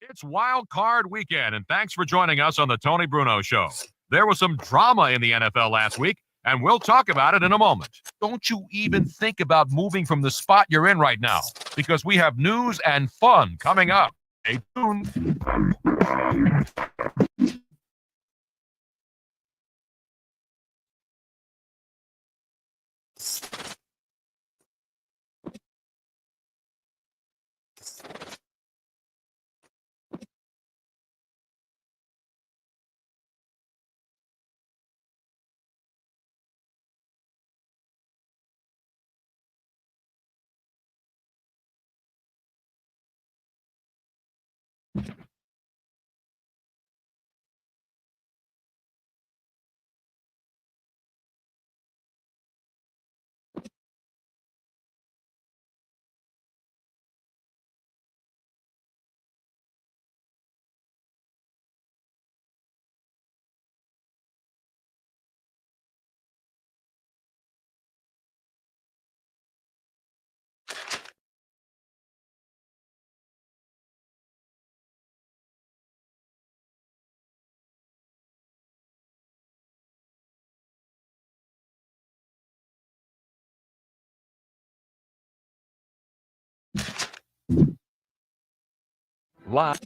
It's Wild Card Weekend, and thanks for joining us on the Tony Bruno Show. There was some drama in the NFL last week, and we'll talk about it in a moment. Don't you even think about moving from the spot you're in right now, because we have news and fun coming up. Stay tuned. Live.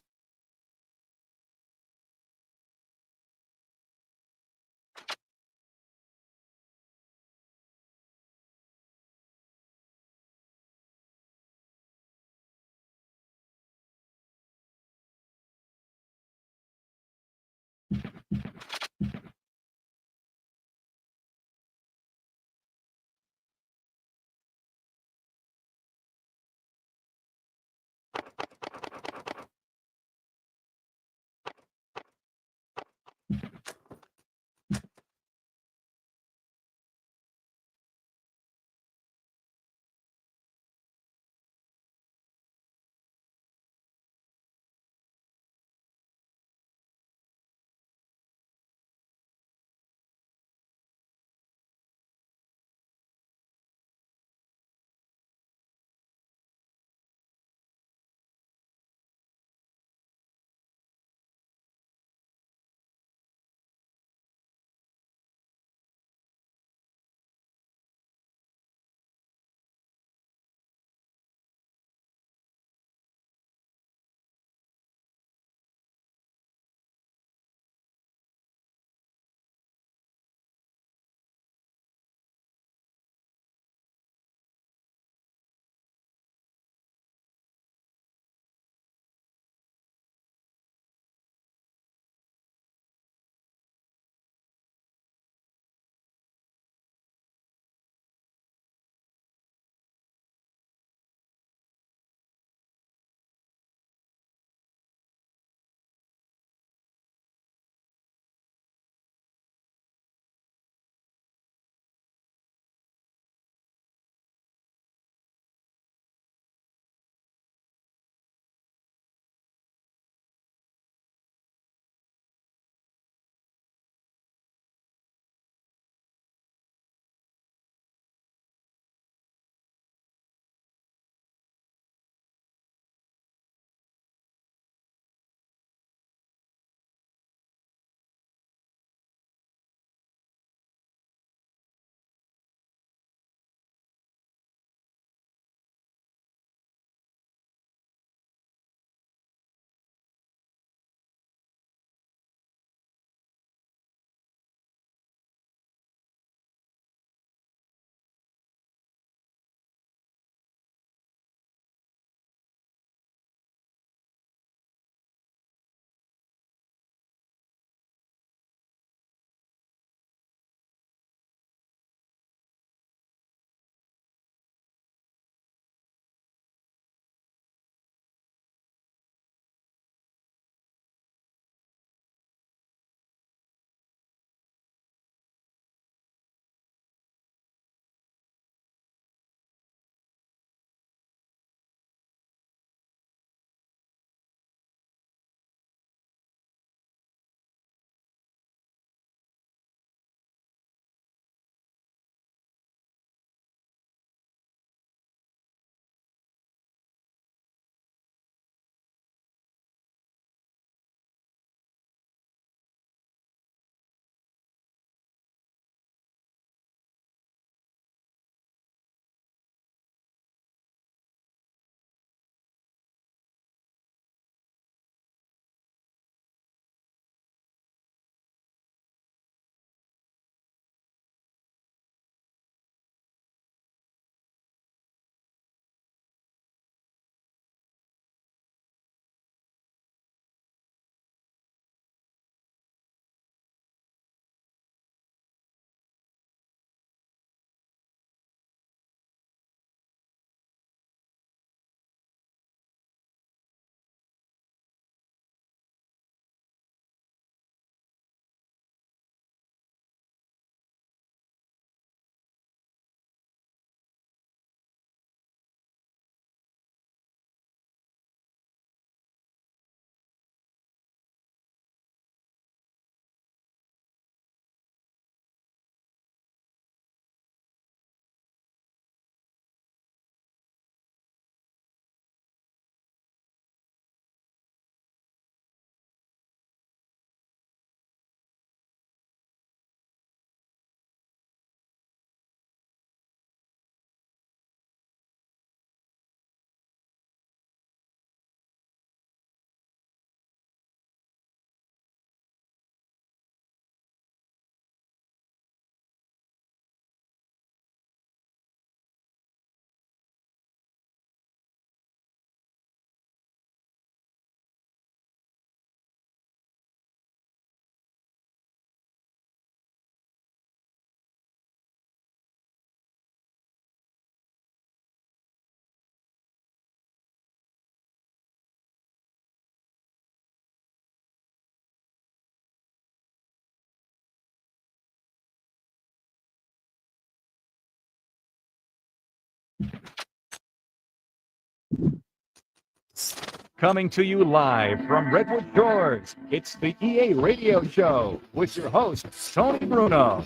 Coming to you live from Redwood Shores, it's the EA Radio Show with your host, Tony Bruno.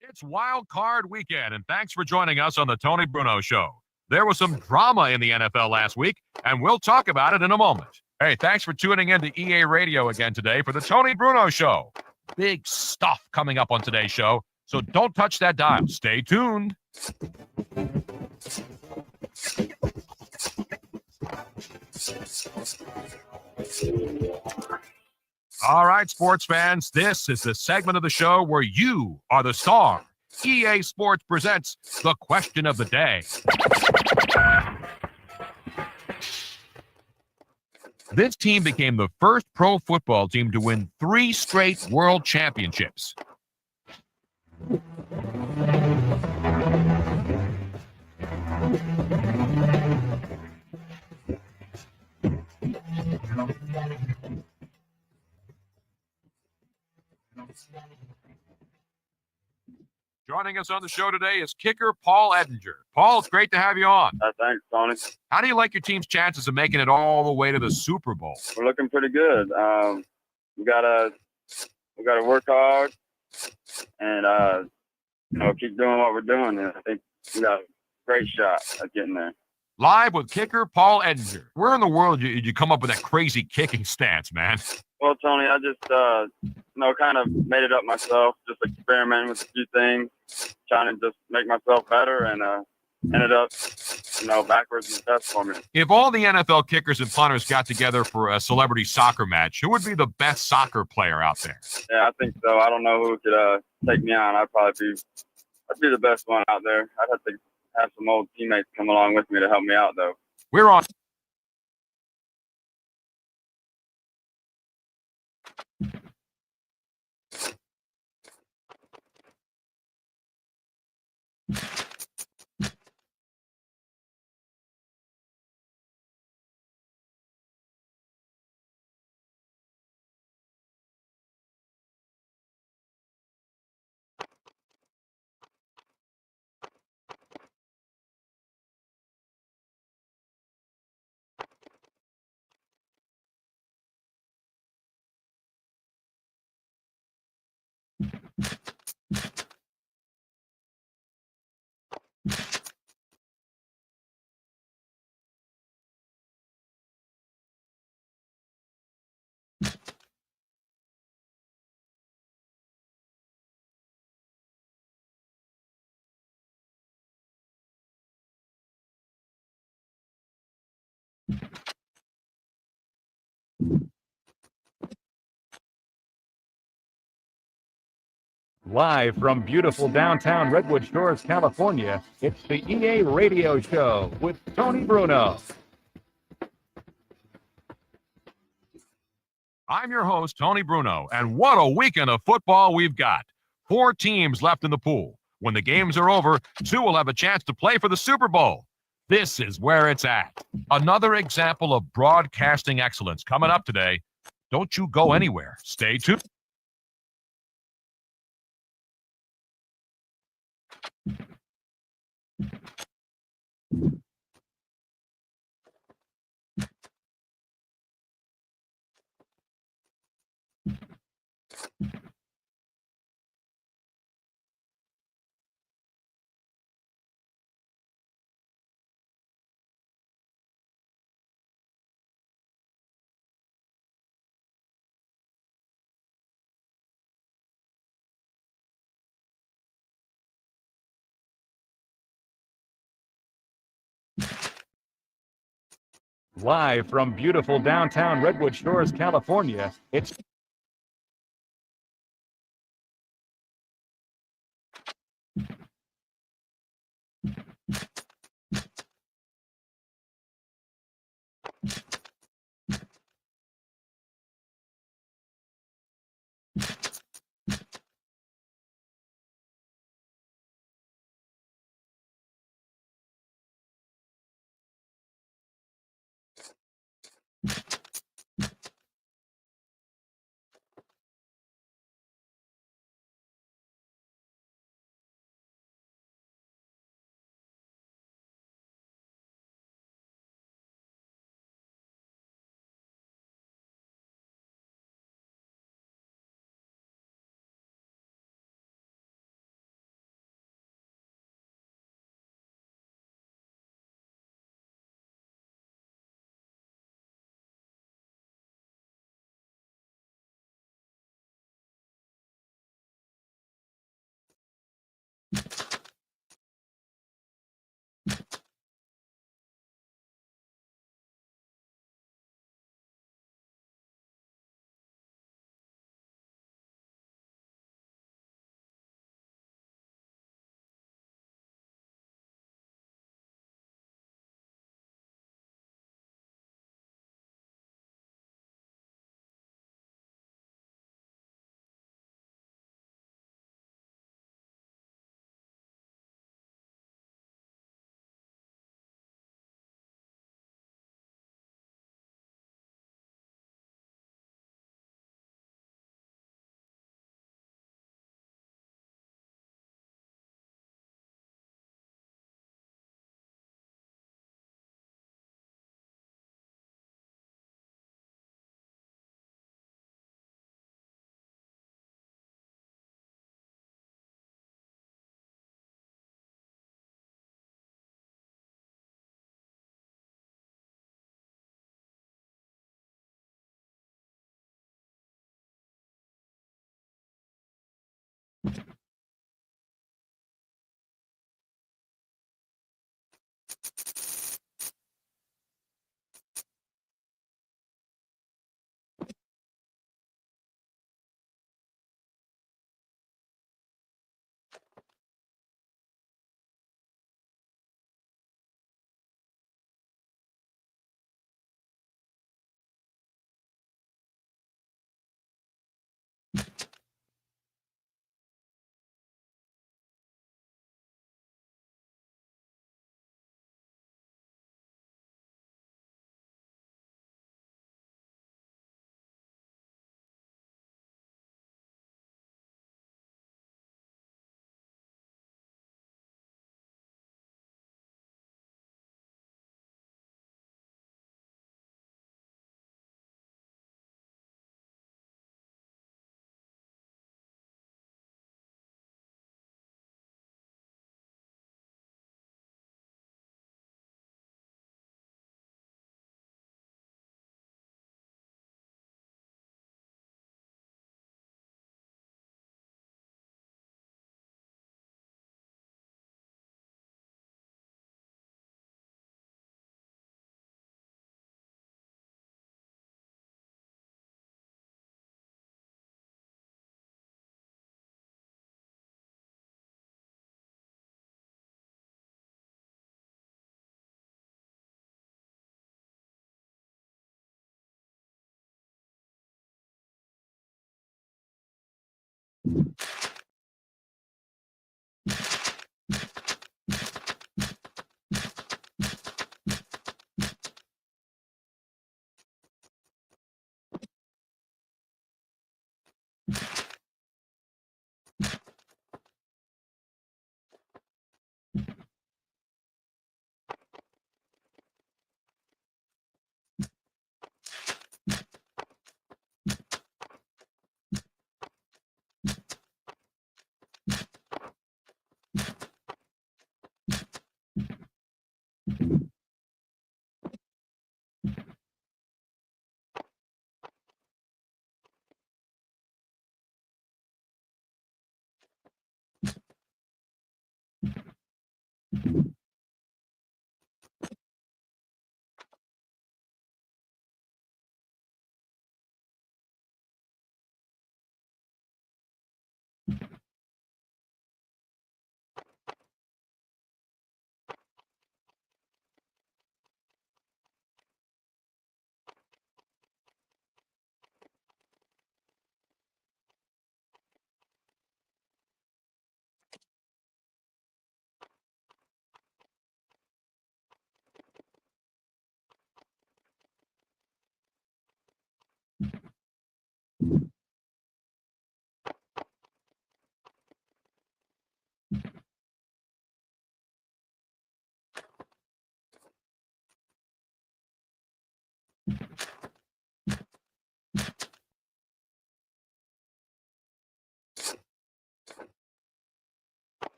It's Wild Card Weekend, and thanks for joining us on the Tony Bruno Show. There was some drama in the NFL last week, and we'll talk about it in a moment. Hey, thanks for tuning in to EA Radio again today for the Tony Bruno Show. Big stuff coming up on today's show, so don't touch that dial. Stay tuned. All right, sports fans, this is the segment of the show where you are the star. EA Sports presents the question of the day. This team became the first pro football team to win 3 straight world championships. Joining us on the show today is kicker Paul Edinger. Paul, it's great to have you on. Thanks, Tony. How do you like your team's chances of making it all the way to the Super Bowl? We're looking pretty good. We gotta work hard and keep doing what we're doing. And I think we got a great shot at getting there. Live with kicker Paul Edinger. Where in the world did you come up with that crazy kicking stance, man? Well, Tony, I just kind of made it up myself, just experimenting with a few things, trying to just make myself better, and ended up, backwards is best for me. If all the NFL kickers and punters got together for a celebrity soccer match, who would be the best soccer player out there? Yeah, I think so. I don't know who could take me on. I'd be the best one out there. I'd have to have some old teammates come along with me to help me out, though. We're on. Live from beautiful downtown Redwood Shores, California, it's the EA Radio Show with Tony Bruno. I'm your host, Tony Bruno, and what a weekend of football we've got. 4 teams left in the pool. When the games are over, 2 will have a chance to play for the Super Bowl. This is where it's at. Another example of broadcasting excellence coming up today. Don't you go anywhere. Stay tuned. Live from beautiful downtown Redwood Shores, California, it's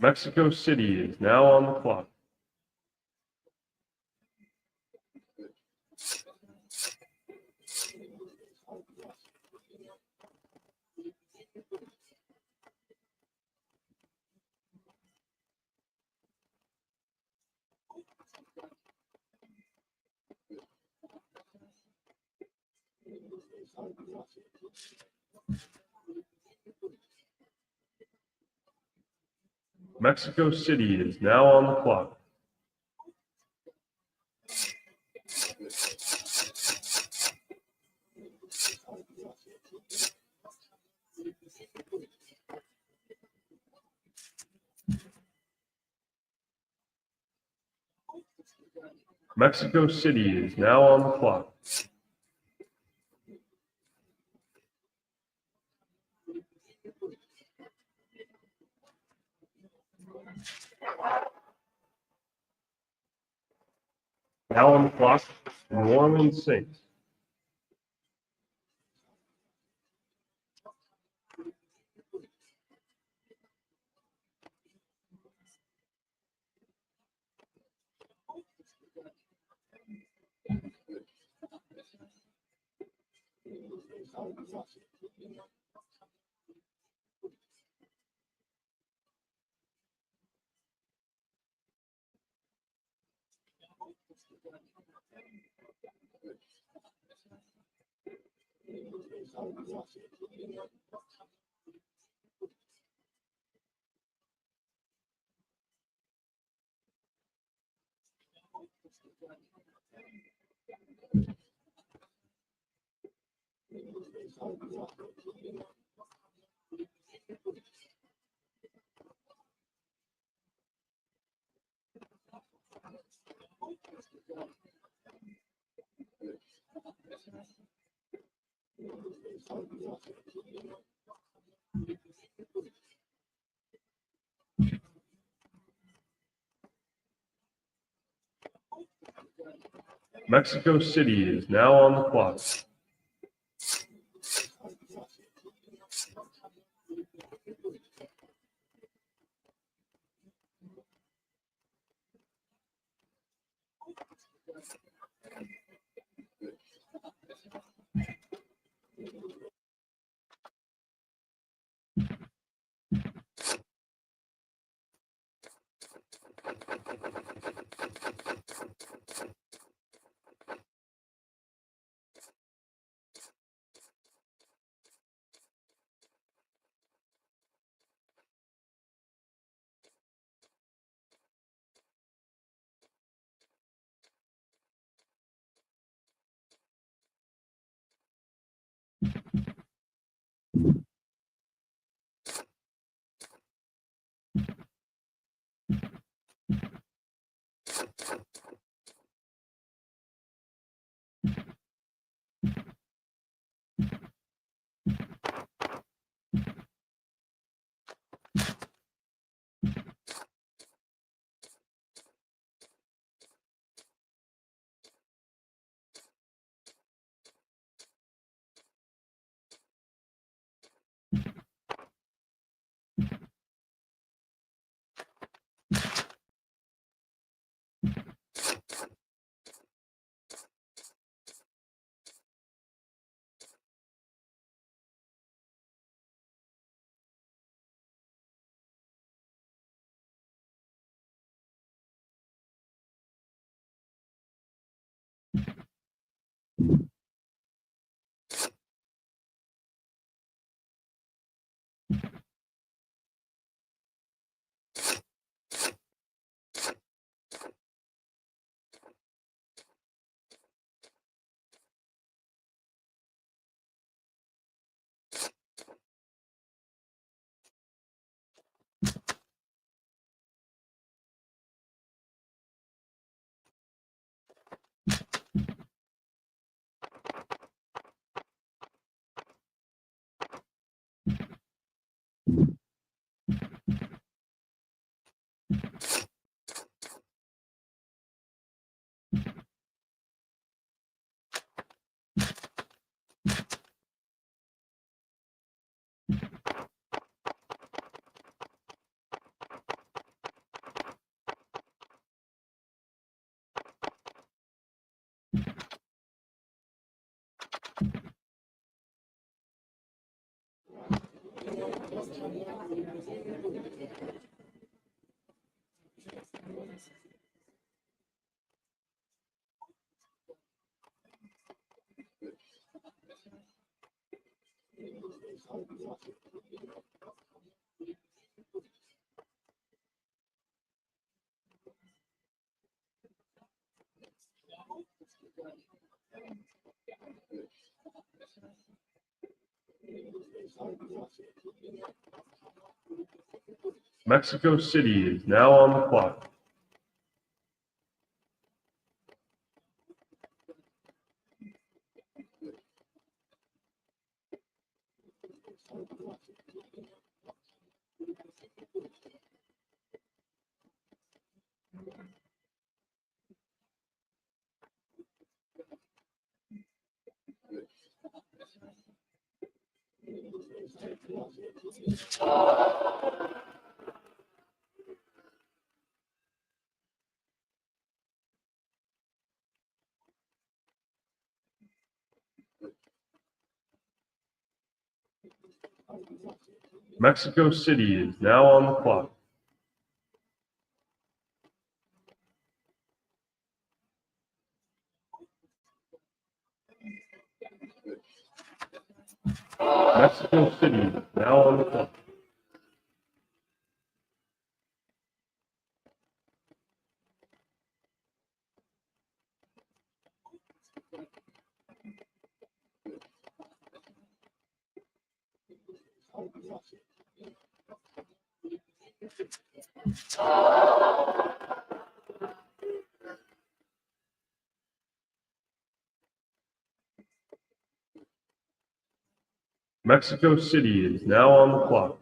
Mexico City is now on the clock. Mexico City is now on the clock. Mexico City is now on the clock. Now on the clock, New Orleans Saints. Mexico City is now on the clock. Mexico City is now on the clock. Mexico City is now on the clock. Mexico City is now on the clock. Mexico City is now on the clock.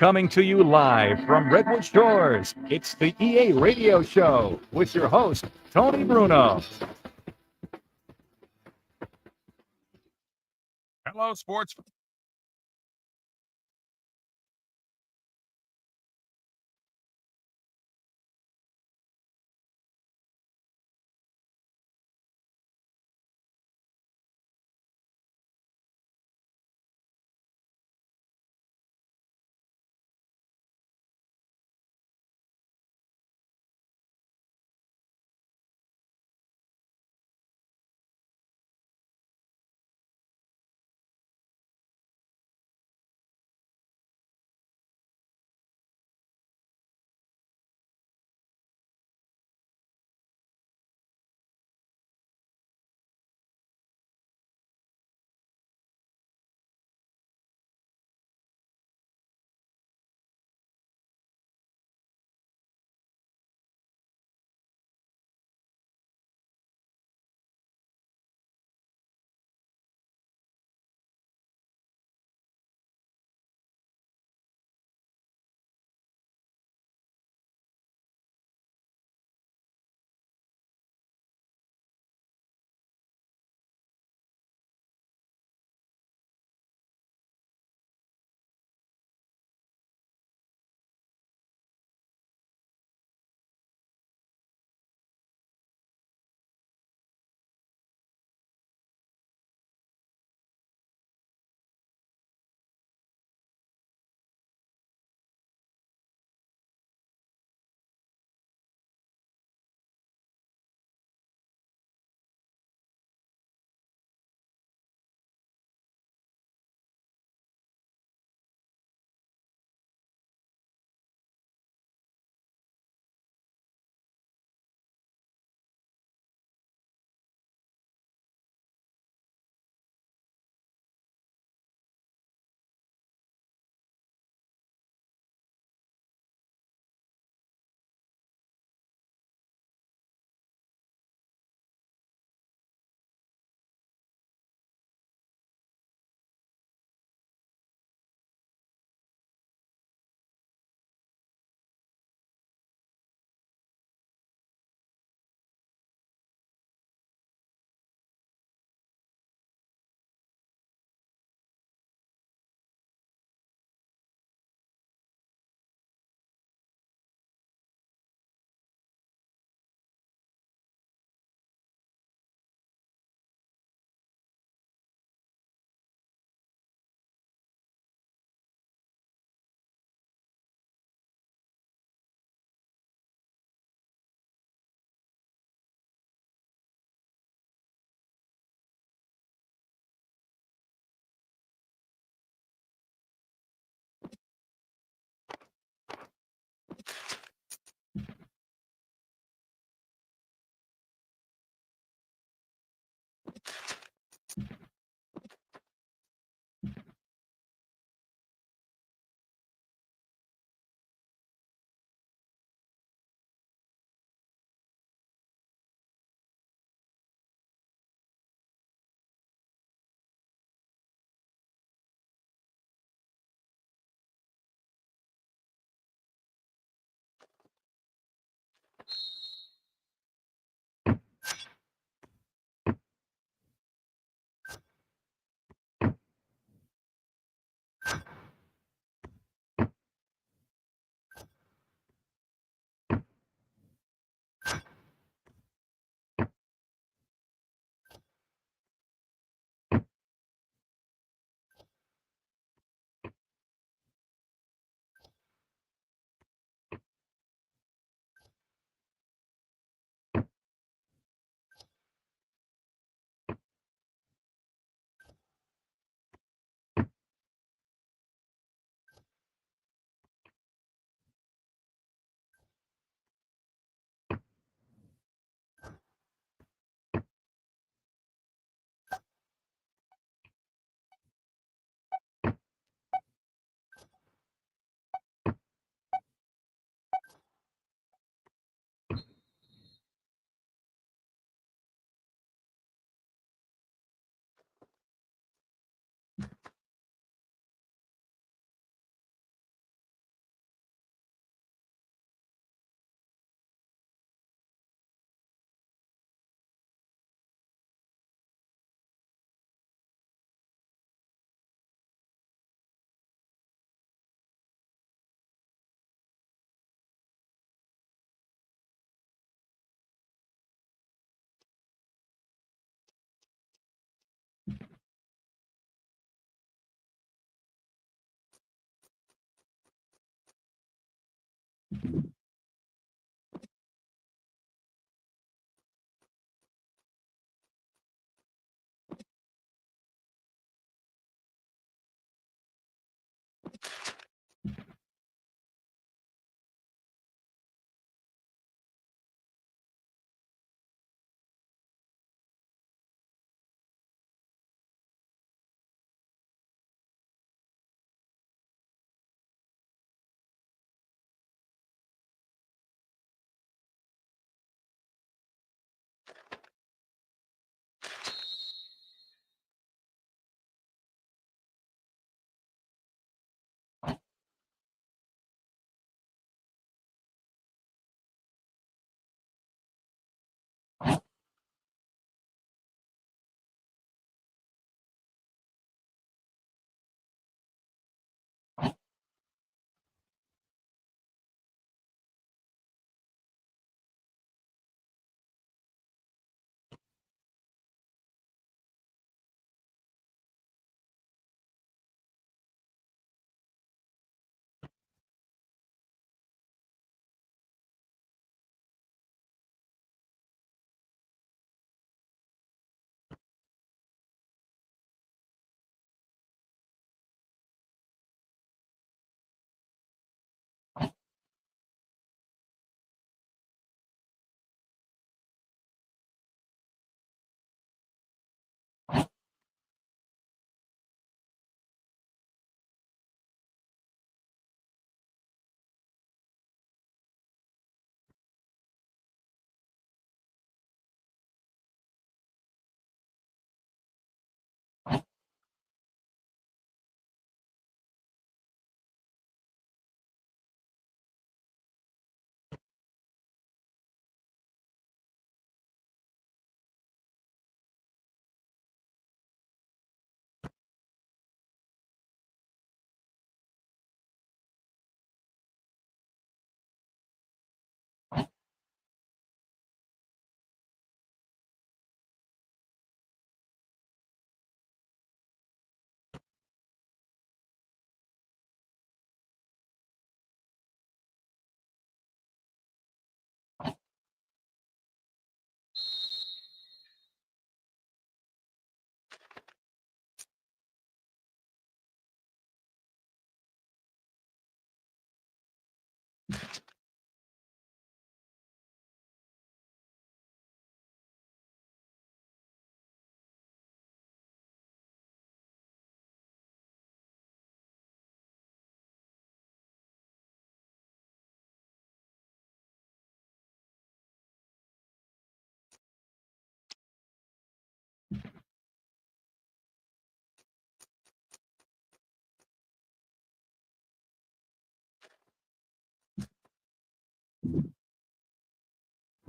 Coming to you live from Redwood Shores, it's the EA Radio Show with your host, Tony Bruno. Hello, sports.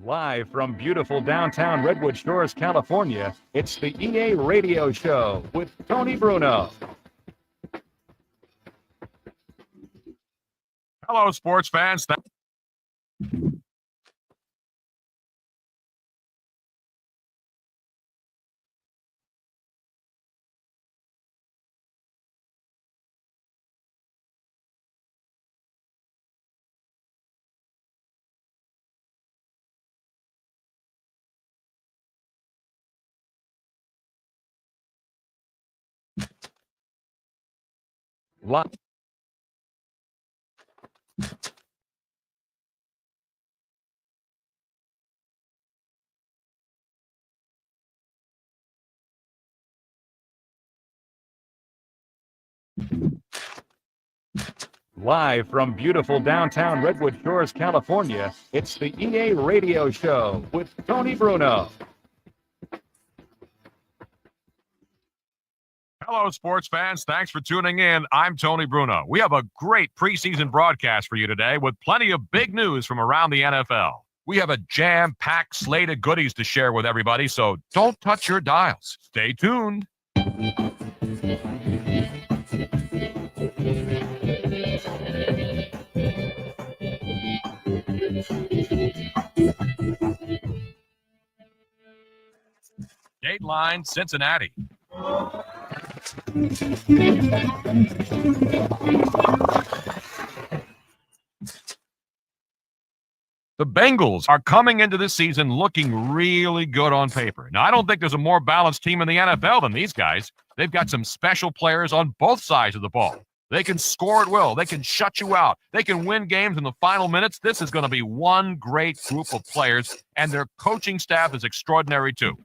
Live from beautiful downtown Redwood Shores, California, it's the EA Radio Show with Tony Bruno. Hello, sports fans. Live. Live from beautiful downtown Redwood Shores, California, it's the EA Radio Show with Tony Bruno. Hello, sports fans. Thanks for tuning in. I'm Tony Bruno. We have a great preseason broadcast for you today with plenty of big news from around the NFL. We have a jam-packed slate of goodies to share with everybody, so don't touch your dials. Stay tuned. Dateline, Cincinnati. The Bengals are coming into this season looking really good on paper. Now, I don't think there's a more balanced team in the NFL than these guys. They've got some special players on both sides of the ball. They can score at will. They can shut you out. They can win games in the final minutes. This is going to be one great group of players, and their coaching staff is extraordinary too.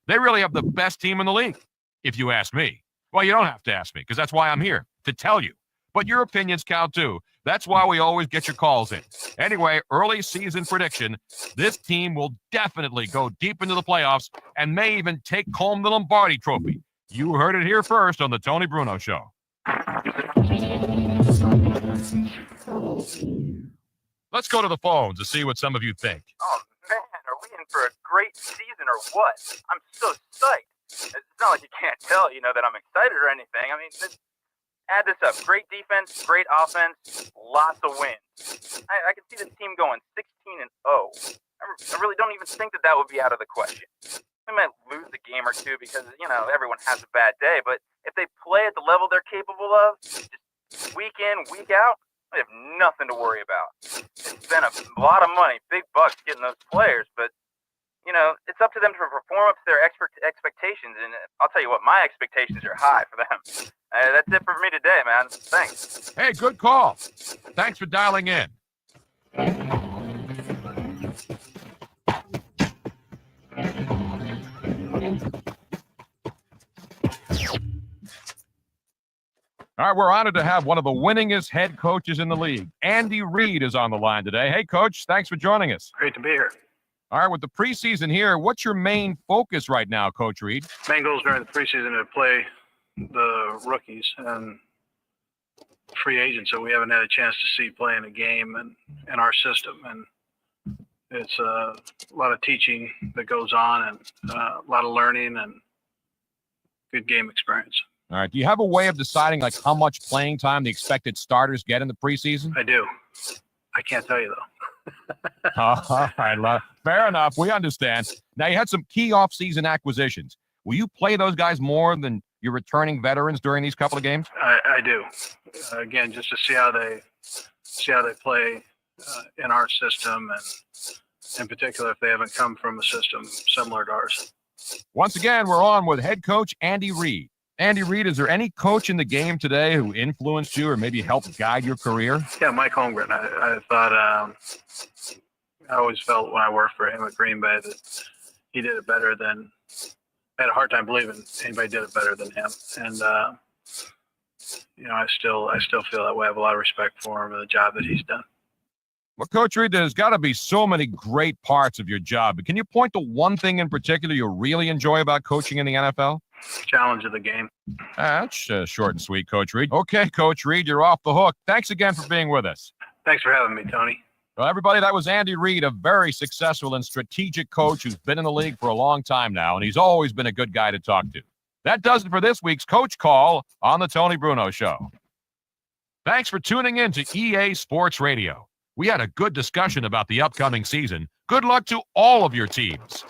They really have the best team in the league, if you ask me. Well, you don't have to ask me, because that's why I'm here, to tell you. But your opinions count too. That's why we always get your calls in. Anyway, early season prediction, this team will definitely go deep into the playoffs and may even take home the Lombardi Trophy. You heard it here first on the Tony Bruno Show. Let's go to the phones to see what some of you think. Oh, man, are we in for a great season or what? I'm so psyched. It's not like you can't tell, that I'm excited or anything. I mean, add this up. Great defense, great offense, lots of wins. I can see this team going 16-0. I really don't even think that would be out of the question. We might lose a game or two because, everyone has a bad day. But if they play at the level they're capable of, just week in, week out, we have nothing to worry about. It's been a lot of money, big bucks getting those players. But, it's up to them to perform up to their expectations. And I'll tell you what, my expectations are high for them. That's it for me today, man. Thanks. Hey, good call. Thanks for dialing in. All right, we're honored to have one of the winningest head coaches in the league. Andy Reid is on the line today. Hey, Coach, thanks for joining us. Great to be here. All right, with the preseason here, what's your main focus right now, Coach Reid? Main goals during the preseason to play the rookies and free agents that we haven't had a chance to see playing a game in our system. And it's a lot of teaching that goes on and a lot of learning and good game experience. All right, do you have a way of deciding how much playing time the expected starters get in the preseason? I do. I can't tell you, though. All right, fair enough. We understand. Now, you had some key off-season acquisitions. Will you play those guys more than your returning veterans during these couple of games? I do. Again, just to see how they play in our system, and in particular, if they haven't come from a system similar to ours. Once again, we're on with head coach Andy Reid. Andy Reid, is there any coach in the game today who influenced you or maybe helped guide your career? Yeah, Mike Holmgren. I thought I always felt when I worked for him at Green Bay that he did it better than. I had a hard time believing anybody did it better than him, and I still feel that way. I have a lot of respect for him and the job that he's done. Well, Coach Reid, there's got to be so many great parts of your job. But can you point to one thing in particular you really enjoy about coaching in the NFL? Challenge of the game. That's short and sweet, Coach Reid. Okay, Coach Reid, you're off the hook. Thanks again for being with us. Thanks for having me, Tony. Well, everybody, that was Andy Reid, a very successful and strategic coach who's been in the league for a long time now, and he's always been a good guy to talk to. That does it for this week's Coach Call on the Tony Bruno Show. Thanks for tuning in to EA Sports Radio. We had a good discussion about the upcoming season. Good luck to all of your teams.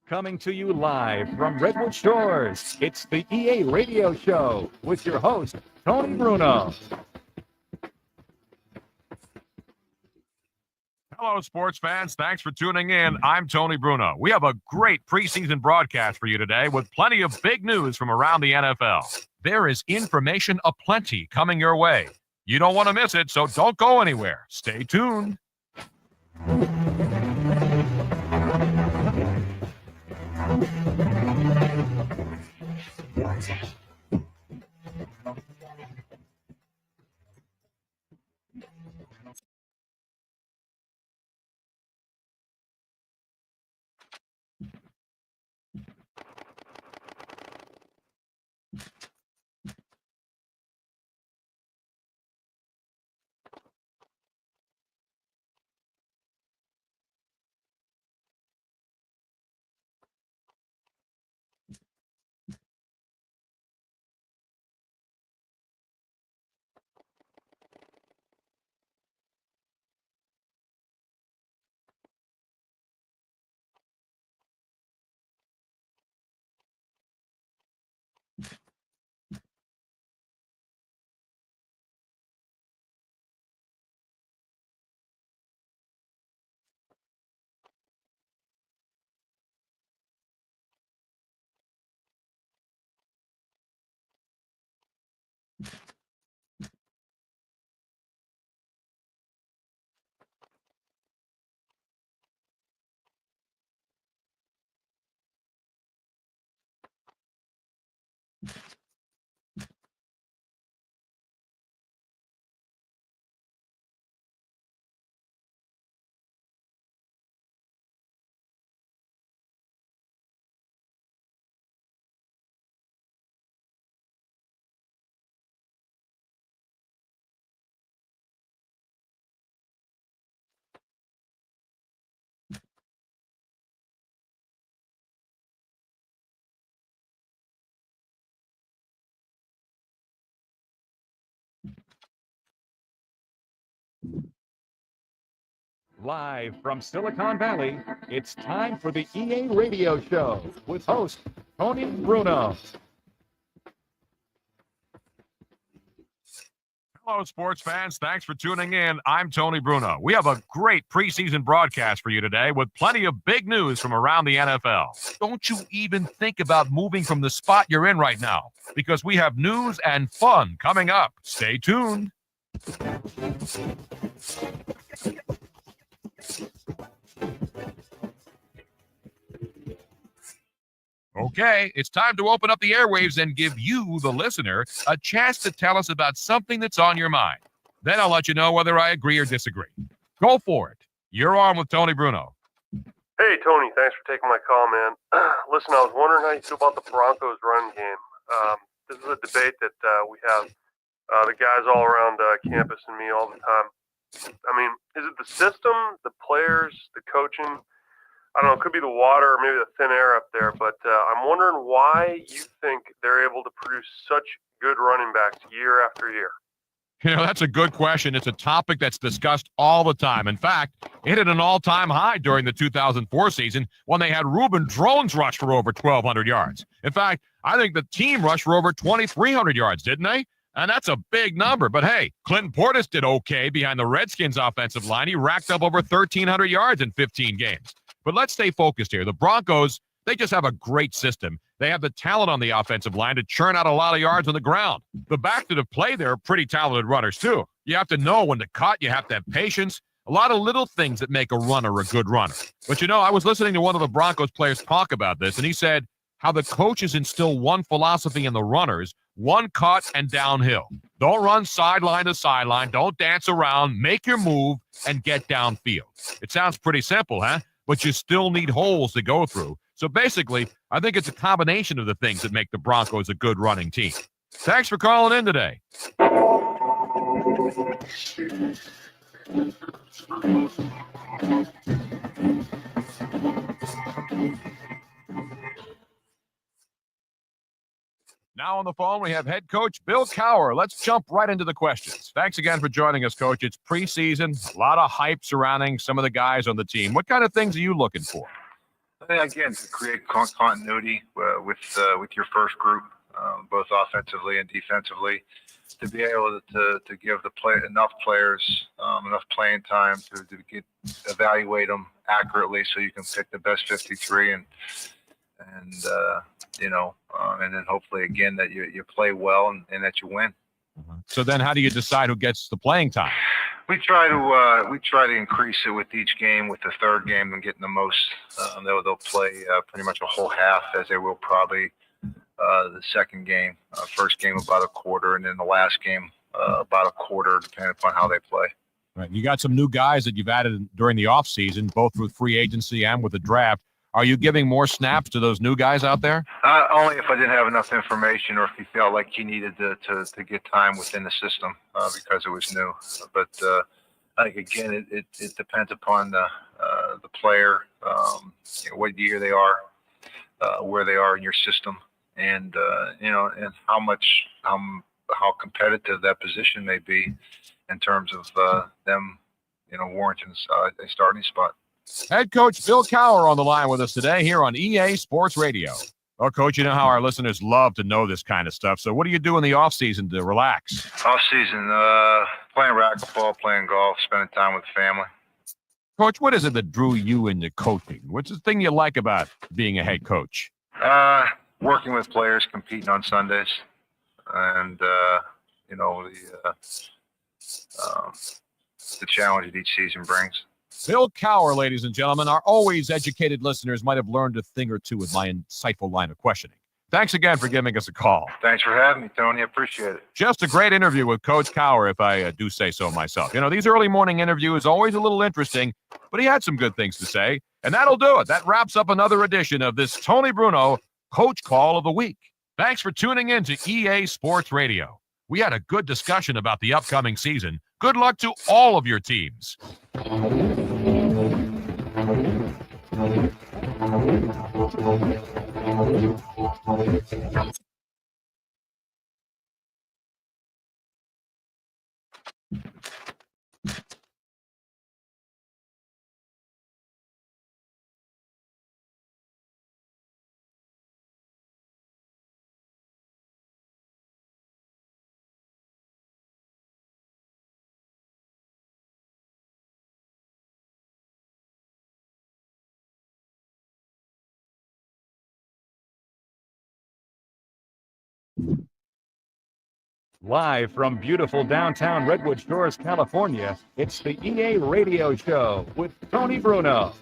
Coming to you live from Redwood Shores, it's the EA Radio Show with your host, Tony Bruno. Hello, sports fans. Thanks for tuning in. I'm Tony Bruno. We have a great preseason broadcast for you today with plenty of big news from around the NFL. There is information aplenty coming your way. You don't want to miss it, so don't go anywhere. Stay tuned. Live from Silicon Valley, it's time for the EA Radio Show with host Tony Bruno. Hello, sports fans. Thanks for tuning in. I'm Tony Bruno. We have a great preseason broadcast for you today with plenty of big news from around the NFL. Don't you even think about moving from the spot you're in right now, because we have news and fun coming up. Stay tuned. Okay, it's time to open up the airwaves and give you, the listener, a chance to tell us about something that's on your mind. Then I'll let you know whether I agree or disagree. Go for it. You're on with Tony Bruno. Hey, Tony, thanks for taking my call, man. Listen, I was wondering how you feel about the Broncos run game. This is a debate that we have the guys all around campus and me all the time. I mean, is it the system, the players, the coaching? I don't know, it could be the water or maybe the thin air up there, but I'm wondering why you think they're able to produce such good running backs year after year. You know, that's a good question. It's a topic that's discussed all the time. In fact, it hit an all-time high during the 2004 season when they had Reuben Drones rush for over 1,200 yards. In fact, I think the team rushed for over 2,300 yards, didn't they? And that's a big number. But hey, Clinton Portis did okay behind the Redskins' offensive line. He racked up over 1,300 yards in 15 games. But let's stay focused here. The Broncos, they just have a great system. They have the talent on the offensive line to churn out a lot of yards on the ground. The backs that have played there are pretty talented runners, too. You have to know when to cut. You have to have patience. A lot of little things that make a runner a good runner. But, you know, I was listening to one of the Broncos players talk about this, and he said how the coaches instill one philosophy in the runners: one cut and downhill. Don't run sideline to sideline. Don't dance around. Make your move and get downfield. It sounds pretty simple, huh? But you still need holes to go through. So basically, I think it's a combination of the things that make the Broncos a good running team. Thanks for calling in today. Now on the phone, we have head coach Bill Cowher. Let's jump right into the questions. Thanks again for joining us, Coach. It's preseason, a lot of hype surrounding some of the guys on the team. What kind of things are you looking for? Again, to create continuity with your first group, both offensively and defensively, to be able to give enough players enough playing time to evaluate them accurately, so you can pick the best 53 and then hopefully again that you play well and that you win. So then, how do you decide who gets the playing time? We try to increase it with each game. With the third game, and getting the most. They'll play pretty much a whole half, as they will probably the second game. First game about a quarter, and then the last game about a quarter, depending upon how they play. Right. You got some new guys that you've added during the offseason, both with free agency and with the draft. Are you giving more snaps to those new guys out there? Only if I didn't have enough information, or if he felt like he needed to get time within the system because it was new. But I think again, it depends upon the player, what year they are, where they are in your system, and and how competitive that position may be in terms of them, warranting a starting spot. Head coach Bill Cowher on the line with us today here on EA Sports Radio. Well, Coach, you know how our listeners love to know this kind of stuff. So what do you do in the offseason to relax? Offseason, playing racquetball, playing golf, spending time with the family. Coach, what is it that drew you into coaching? What's the thing you like about being a head coach? Working with players, competing on Sundays, and the challenge that each season brings. Bill Cowher, ladies and gentlemen. Our always educated listeners might have learned a thing or two with my insightful line of questioning. Thanks again for giving us a call. Thanks for having me, Tony. I appreciate it. Just a great interview with Coach Cowher, if I do say so myself. These early morning interviews always a little interesting, but he had some good things to say. And that'll do it. That wraps up another edition of this Tony Bruno Coach Call of the Week. Thanks for tuning in to EA Sports Radio. We had a good discussion about the upcoming season. Good luck to all of your teams. Live from beautiful downtown Redwood Shores, California, it's the EA Radio Show with Tony Bruno.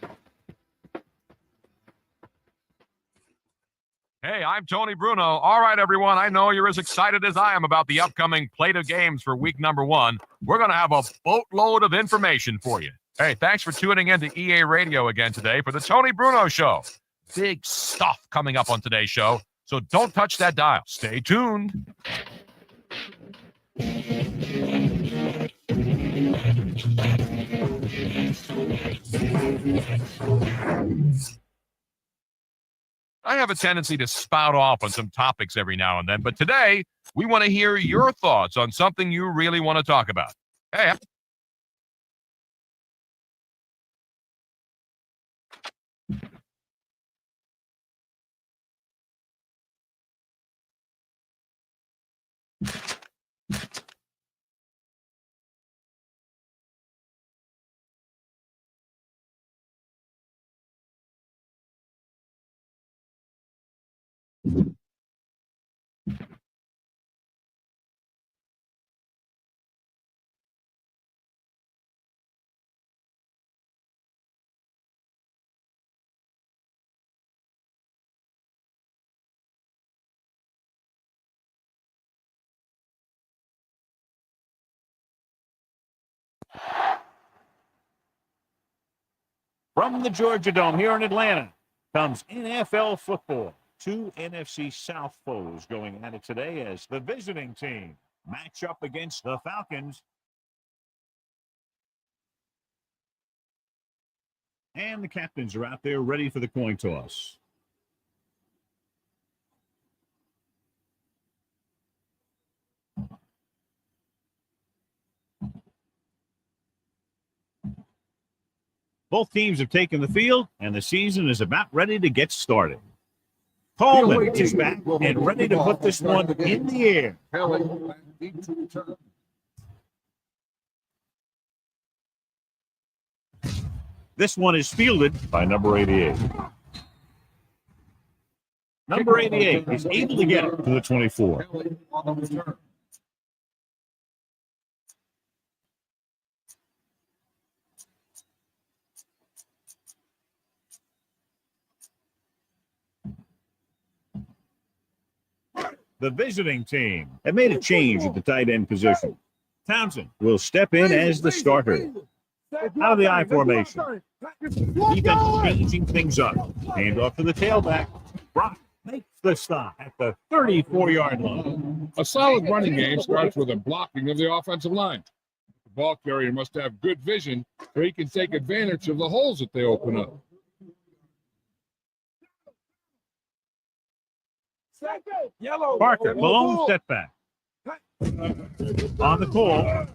Hey, I'm Tony Bruno. All right, everyone, I know you're as excited as I am about the upcoming plate of games for week number 1. We're going to have a boatload of information for you. Hey, thanks for tuning in to EA Radio again today for the Tony Bruno Show. Big stuff coming up on today's show, so don't touch that dial. Stay tuned. I have a tendency to spout off on some topics every now and then, but today we want to hear your thoughts on something you really want to talk about. Hey, From the Georgia Dome here in Atlanta comes NFL football. 2 NFC South foes going at it today as the visiting team match up against the Falcons. And the captains are out there ready for the coin toss. Both teams have taken the field, and the season is about ready to get started. Coleman is back and ready to put this one in the air. This one is fielded by number 88. Number 88 is able to get it to the 24. The visiting team have made a change at the tight end position. Townsend will step in as the starter. Out of the I formation. Defense changing things up. Hand off to the tailback. Brock makes the stop at the 34-yard line. A solid running game starts with a blocking of the offensive line. The ball carrier must have good vision so he can take advantage of the holes that they open up. Parker, blown setback. On the call.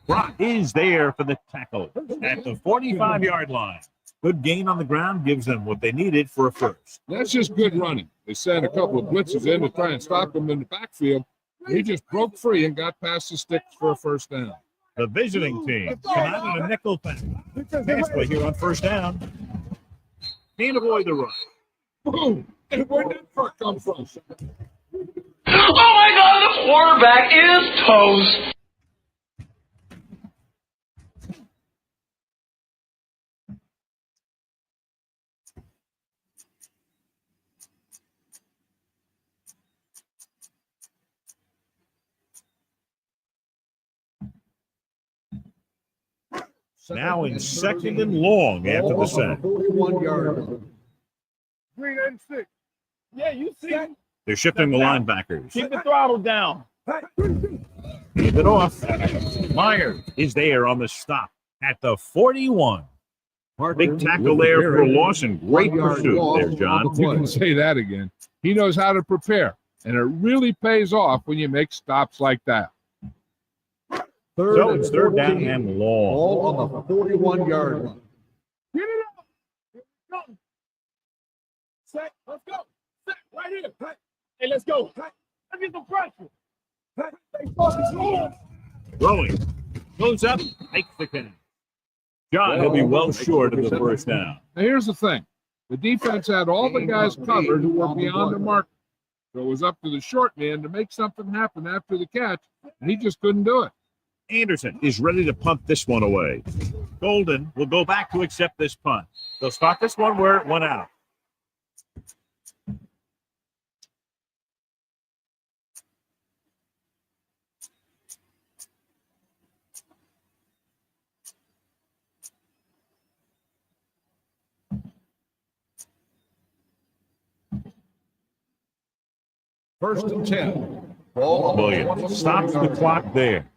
Brock is there for the tackle at the 45-yard line. Good gain on the ground gives them what they needed for a first. That's just good running. They sent a couple of blitzes in to try and stop him in the backfield. He just broke free and got past the sticks for a first down. The visiting team come out in a nickel pass. Pass play here on first down. Can't avoid the run. Boom! And where did truck come from? Oh my God, the quarterback is toast. Now in second and long after the sack. 41-yard. 396. Yeah, you see. They're shifting the linebackers. Keep the throttle down. Hand it off. Myers is there on the stop at the 41. Big tackle there for Lawson. Great pursuit there, John. You can say that again. He knows how to prepare, and it really pays off when you make stops like that. So it's third down and long. All on the 41-yard line. Get it up. Go. Set. Let's go. Set. Right here. Hey, let's go. Let's get some pressure. Stay focused. Throwing. Goes up. Makes the catch. John, he'll be well short of the first down. Now, here's the thing. The defense had all the guys covered who were beyond the mark. So it was up to the short man to make something happen after the catch, and he just couldn't do it. Anderson is ready to punt this one away. Golden will go back to accept this punt. They'll spot this one where it went out. First and 10. Williams stops the clock there.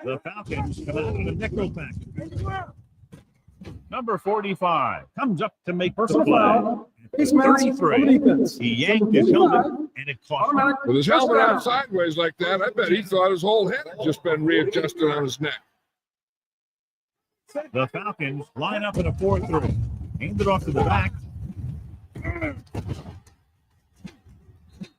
The Falcons come out in a nickel pack. Number 45 comes up to make the play. 33. He yanked his helmet and it cost him. With his helmet out sideways like that, I bet he thought his whole head had just been readjusted on his neck. The Falcons line up in a 4-3. Hand it off to the back.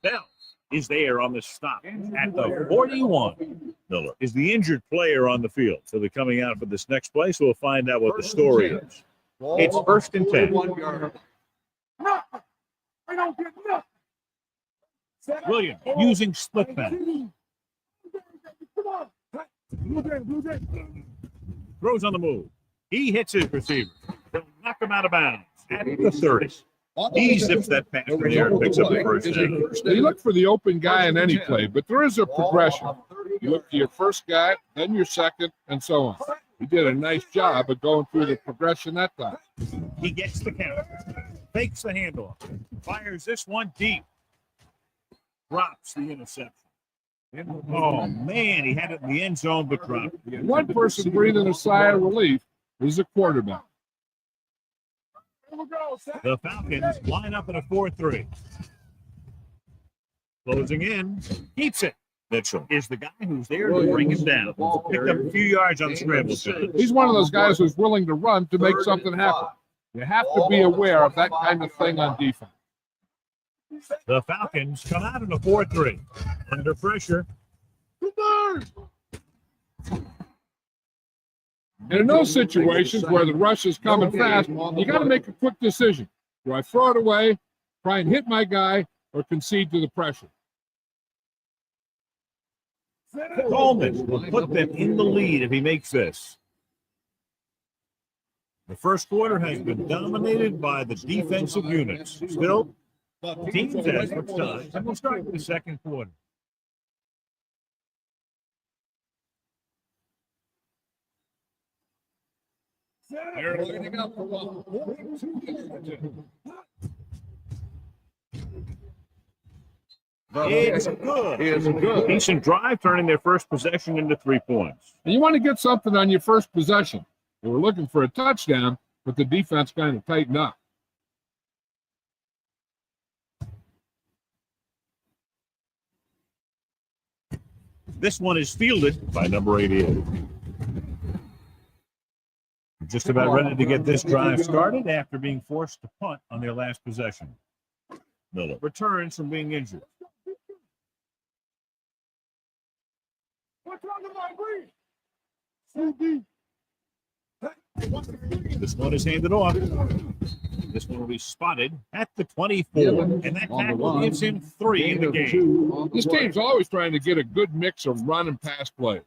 Bell is there on the stop at the 41. Miller is the injured player on the field. So they're coming out for this next play, so we'll find out what the story is. It's first and 10. Williams using split pass. Throws on the move. He hits his receiver. They'll knock him out of bounds at the 30. He zips that pass from there and picks up the first down. You look for the open guy in any play, but there is a progression. You look for your first guy, then your second, and so on. He did a nice job of going through the progression that time. He gets the count, fakes the handoff, fires this one deep, drops the interception. Oh, man, he had it in the end zone, but dropped it. One person breathing a sigh of relief is the quarterback. The Falcons line up in a 4-3. Closing in, keeps it. Mitchell is the guy who's there to bring him down. Picked up a few yards on the scramble. He's one of those guys who's willing to run to make something happen. You have to be aware of that kind of thing on defense. The Falcons come out in a 4-3. Under pressure. And in those situations where the rush is coming fast, you got to make a quick decision. Do I throw it away, try and hit my guy, or concede to the pressure? Coleman will put them in the lead if he makes this. The first quarter has been dominated by the defensive units. Still, teams have much time, and we'll start with the second quarter. They're lining up for one. It's good. Decent drive, turning their first possession into 3 points. And you want to get something on your first possession. They were looking for a touchdown, but the defense kind of tightened up. This one is fielded by number 88. Just about ready to get this drive started after being forced to punt on their last possession. Miller returns from being injured. This one is handed off. This one will be spotted at the 24, and that tackle gives him 3 in the game. This team's always trying to get a good mix of run and pass plays.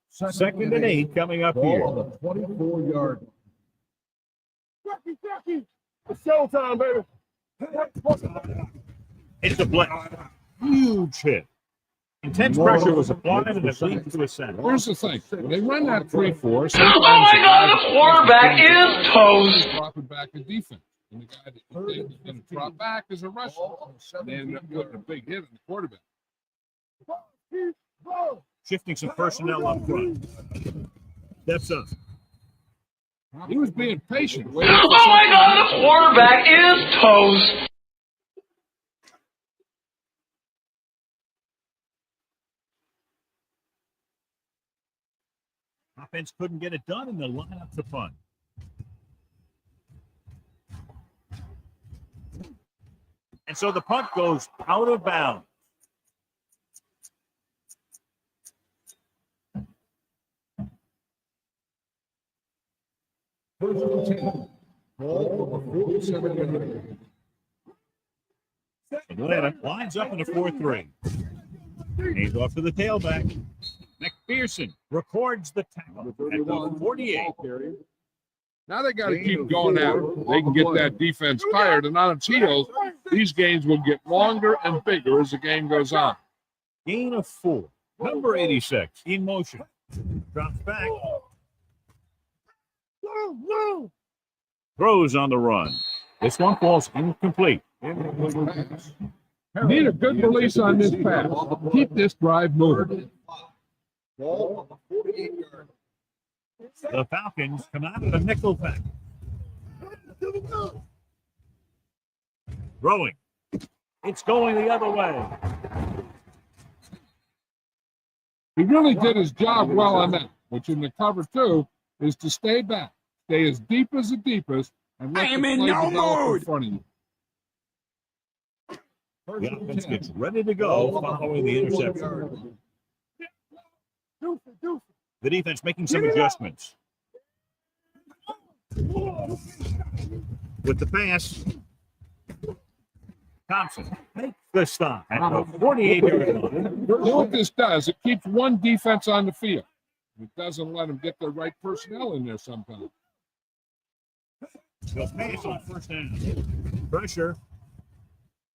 Second and 8 coming up here. 24-yard. It's showtime, baby. It's a blitz. Huge hit. Intense pressure was applied and it leads to a sack. Here's the thing. When they run that 3-4, Oh my God, the quarterback is toast. Dropping back in defense. And the guy that you think is going to drop back is a rusher. And they end up putting a big hit on the quarterback. Shifting some personnel up front. Steps up. He was being patient. Oh my God, the quarterback is toast. Offense couldn't get it done, and the lineup to punt. And so the punt goes out of bounds. Atlanta lines up in a 4-3. Hands off to the tailback. McPherson records the tackle at the 48. Now they got to keep going at it. They can get that defense tired, and on its heels, these games will get longer and bigger as the game goes on. Gain of 4. Number 86 in motion. Drops back. Throws on the run. This one falls incomplete. Need a good release on this pass. Keep this drive moving. The Falcons come out of the nickel pack. Throwing. It's going the other way. He really did his job well on that, which in the cover two is to stay back, stay as deep as the deepest, and let the play develop in front of you. The offense gets ready to go following the interception. The defense making some adjustments. With the pass, Thompson makes the stop at the 48-yard line. You know what this does? It keeps one defense on the field. It doesn't let them get the right personnel in there sometimes. They'll pass on first down. Pressure.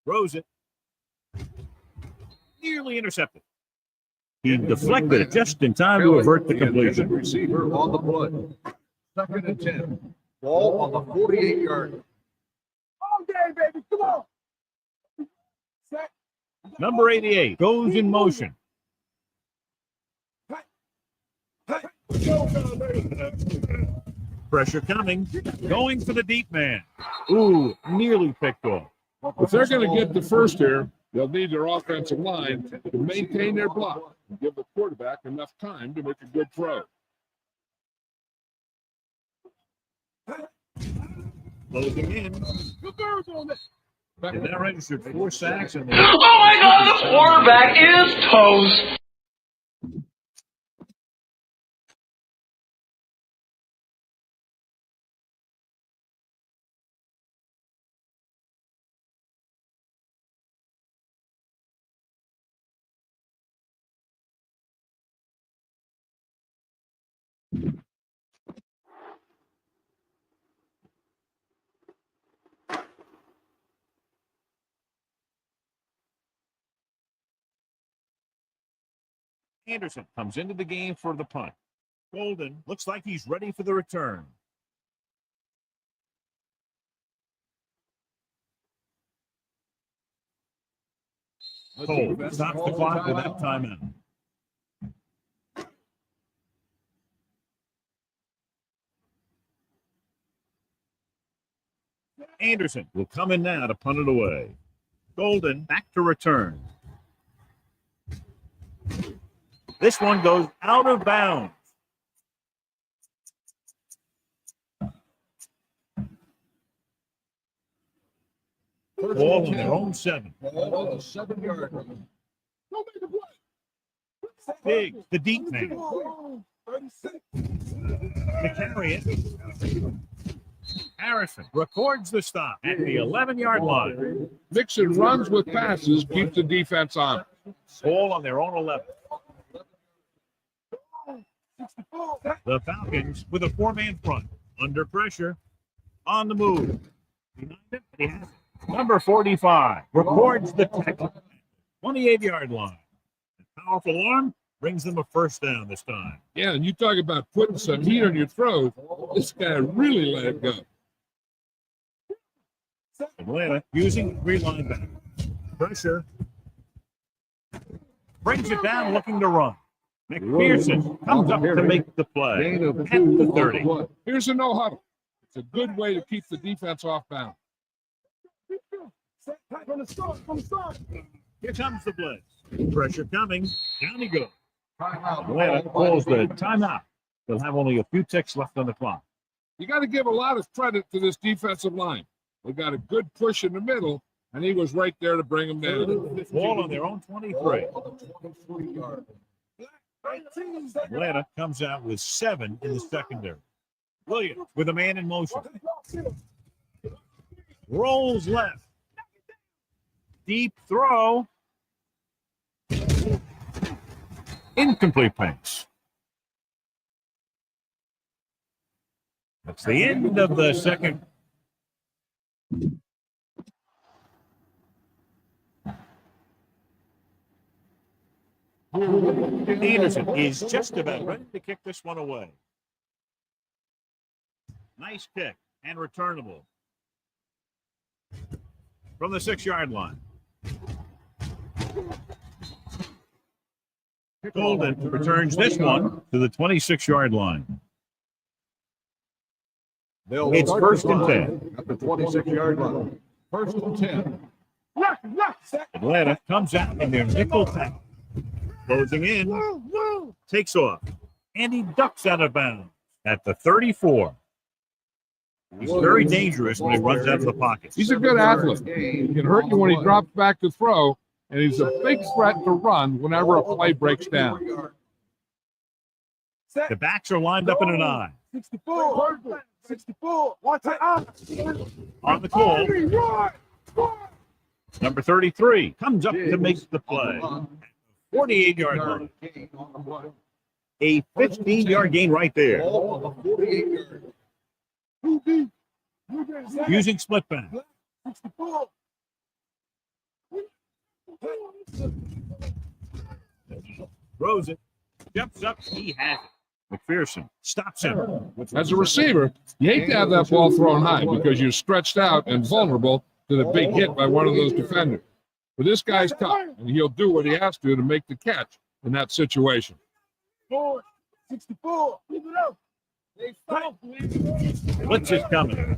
Throws it. Nearly intercepted. He deflected it just in time to avert the completion. Receiver on the play. 2nd and 10. Ball on the 48-yard. All day, baby. Come on. Set. Number 88 goes in motion. Pressure coming. Going for the deep man. Ooh, nearly picked off. If they're going to get the first here, they'll need their offensive line to maintain their block and give the quarterback enough time to make a good throw. Closing in. And that registered 4 sacks. And Oh my God, the quarterback is toast. Anderson comes into the game for the punt. Golden looks like he's ready for the return. Cole stops the clock with that timeout. Anderson will come in now to punt it away. Golden back to return. This one goes out of bounds. Ball on their own 7. Ball on the 7-yard line. Big, the deep man. To carry it. Harrison records the stop at the 11-yard line. Mixing runs with passes keeps the defense on. Ball on their own 11. The Falcons with a 4-man front. Under pressure. On the move. Behind him, he has it. Number 45 records the tackle. 28-yard line. A powerful arm brings them a first down this time. Yeah, and you talk about putting some heat on your throw. This guy really let it go. Atlanta using 3 linebackers. Pressure. Brings it down looking to run. McPherson comes up to make the play Gain of at 2 the on 30. play. Here's a no huddle. It's a good way to keep the defense off balance. Here comes the blitz. Pressure coming. Down he goes. Timeout. Atlanta calls the timeout. They'll have only a few ticks left on the clock. You got to give a lot of credit to this defensive line. They got a good push in the middle, and he was right there to bring them down. Ball on their own 23. Atlanta comes out with 7 in the secondary. Williams with a man in motion. Rolls left. Deep throw. Incomplete pass. That's the end of the second. Anderson is just about ready to kick this one away. Nice kick and returnable from the 6-yard line. Golden returns this one to the 26-yard line. It's first and 10 at the 26-yard line. First and 10. Atlanta comes out in their nickel pack. Closing in, takes off, and he ducks out of bounds at the 34. He's very dangerous when he runs out of the pocket. He's a good athlete. He can hurt you when he drops back to throw, and he's a big threat to run whenever a play breaks down. The backs are lined up in an eye. 64. Watch it out. On the call, number 33 comes up to make the play. 48-yard line. A 15-yard gain right there. Using split back. Throws it. Jumps up. He has it. McPherson stops him. As a receiver, you hate to have that ball thrown high because you're stretched out and vulnerable to the big hit by one of those defenders. But this guy's tough, and he'll do what he has to make the catch in that situation. 64. Keep it up. Blitz is coming.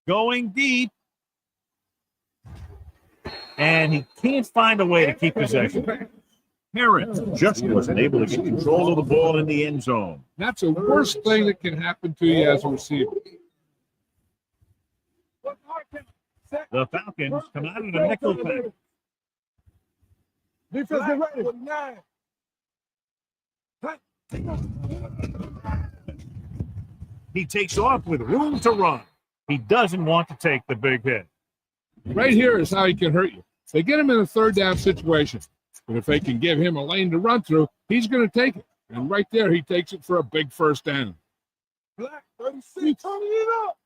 Going deep. And he can't find a way to keep possession. Heron just wasn't able to get control of the ball in the end zone. That's the worst thing that can happen to you as a receiver. The Falcons come out in a nickel pack. Defense get ready. He takes off with room to run. He doesn't want to take the big hit. Right here is how he can hurt you. They get him in a third down situation. But if they can give him a lane to run through, he's going to take it. And right there, he takes it for a big first down. Black 36. Turning it up.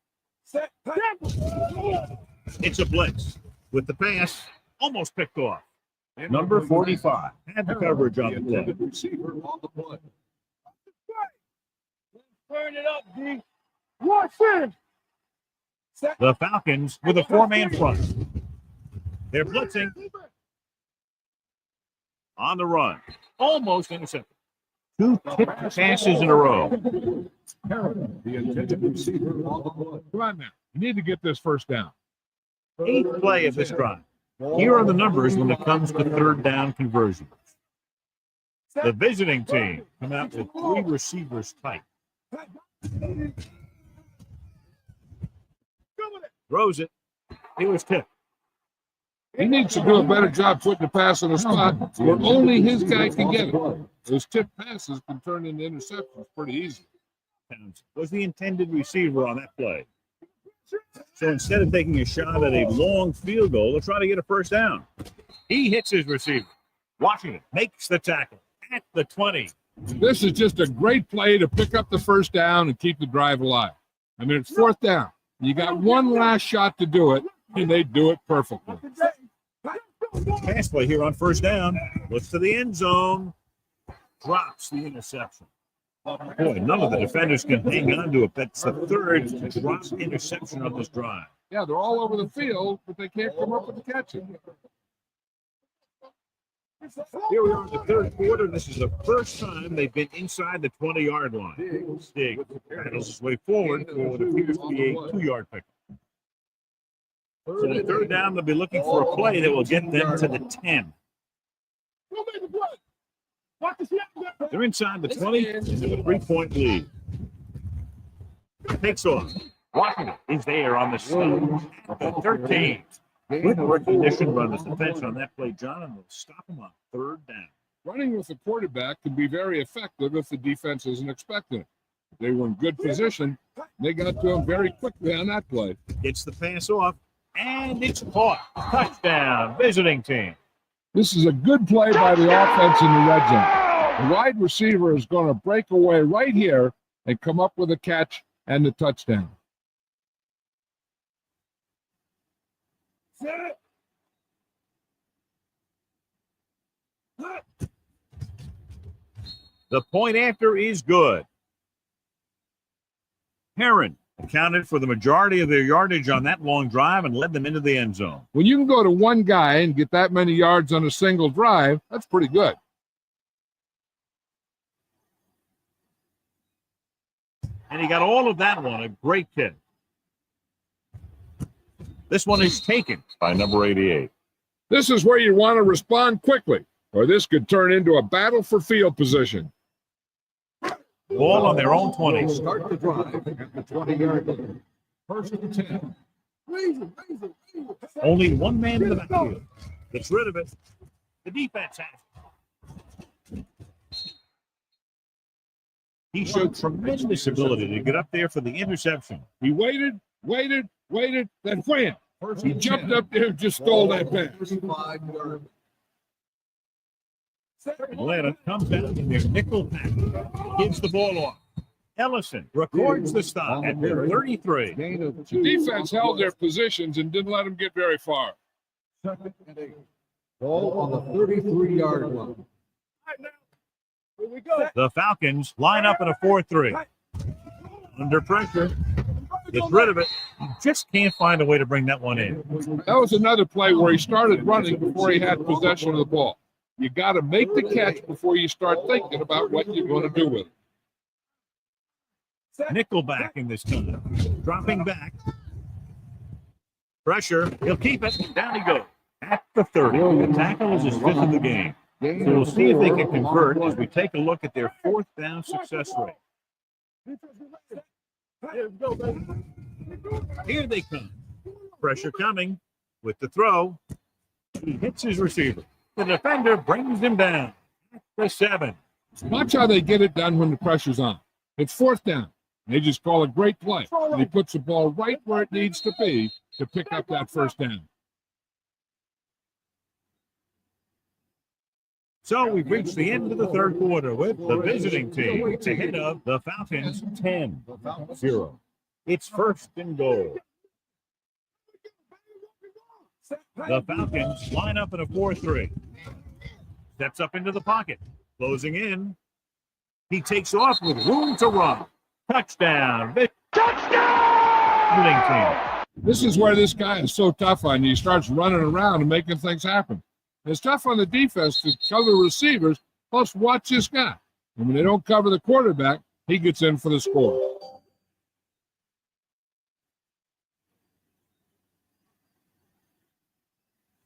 Set. It's a blitz with the pass almost picked off. Number 45 had the coverage on the play. Receiver on the play. Turn it up, D. Watch him. The Falcons with a 4-man front. They're blitzing on the run. Almost intercepted. 2 tipped passes in a row. The intended receiver on the play. Come on now. You need to get this first down. 8th play of this drive. Here are the numbers when it comes to third down conversions. The visiting team come out with 3 receivers tight. Throws it. He was tipped. He needs to do a better job putting the pass in a spot where only his guy can get it. Those tipped passes can turn into interceptions pretty easy. Was the intended receiver on that play. So instead of taking a shot at a long field goal, they'll try to get a first down. He hits his receiver. Washington makes the tackle at the 20. This is just a great play to pick up the first down and keep the drive alive. I mean, it's 4th down. You got one last shot to do it, and they do it perfectly. Pass play here on first down. Looks to the end zone. Drops the interception. Boy, none of the defenders can hang on to it. That's the 3rd drop interception of this drive. Yeah, they're all over the field, but they can't come up with the catch. Here we are in the third quarter. This is the first time they've been inside the 20-yard line. Stig battles his way forward for what appears to be a 2-yard pick. So on third down, they'll be looking for a play that will get them to the 10. They're inside the 20 and have a 3-point lead. Takes off. Washington is there on the snap at the 13. Good recognition run the defense on that play, John, and they'll stop him on third down. Running with the quarterback can be very effective if the defense isn't expecting it. They were in good position. They got to him very quickly on that play. Gets the pass off, and it's caught. Touchdown, visiting team. This is a good play by the offense in the red zone. The wide receiver is going to break away right here and come up with a catch and the touchdown. The point after is good. Heron accounted for the majority of their yardage on that long drive and led them into the end zone. When you can go to one guy and get that many yards on a single drive, that's pretty good. And he got all of that one, a great kick. This one is taken by number 88. This is where you want to respond quickly, or this could turn into a battle for field position. Ball on their own 20. Start the drive at the 20-yard line. First and 10. Only one man in the backfield. Gets rid of it. The defense has it. He showed tremendous ability to get up there for the interception. He waited, then wham! He jumped up there and just stole that pass. Atlanta comes down in their nickel pack. Gives the ball off. Ellison records the stop at the 33. The defense held their positions and didn't let them get very far. Second and 8. Ball on the 33-yard line. Here we go. The Falcons line up in a 4-3. Under pressure. Gets rid of it. You just can't find a way to bring that one in. That was another play where he started running before he had possession of the ball. You got to make the catch before you start thinking about what you're going to do with it. Nickelback in this time. Dropping back. Pressure. He'll keep it. Down he goes. At the 30. The tackle is his fifth of the game. So we'll see if they can convert as we take a look at their fourth down success rate. Here they come. Pressure coming with the throw. He hits his receiver. The defender brings him down at the 7. Watch how they get it done when the pressure's on. It's fourth down. They just call a great play. And he puts the ball right where it needs to be to pick up that first down. So we've reached the end of the third quarter with the visiting team ahead of the Falcons 10-0. It's first and goal. The Falcons line up in a 4-3. Steps up into the pocket. Closing in. He takes off with room to run. Touchdown. Touchdown! This is where this guy is so tough on you. He starts running around and making things happen. It's tough on the defense to cover receivers, plus watch this guy. And when they don't cover the quarterback, he gets in for the score.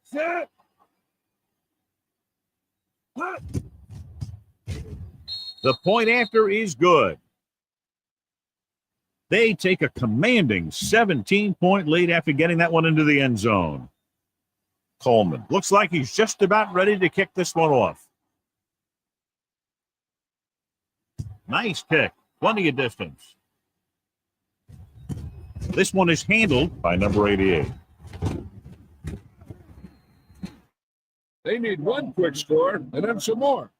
Set. The point after is good. They take a commanding 17-point lead after getting that one into the end zone. Coleman looks like he's just about ready to kick this one off. Nice kick. Plenty of distance. This one is handled by number 88. They need one quick score and then some more.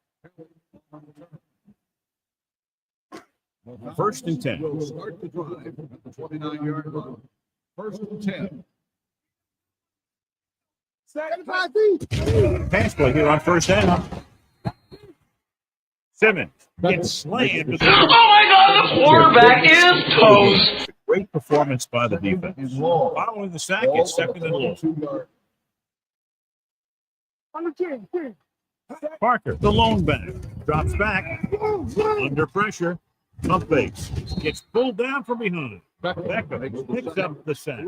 First and 10. Will start the drive at the 29-yard line. First and 10. Pass play here on first down. Simmons gets slammed. Oh my God, the quarterback is toast. Great performance by the defense. Following the sack, it's second and long. Parker, the lone back, drops back. Under pressure. Pump fakes. Gets pulled down from behind. Beckham picks up the sack.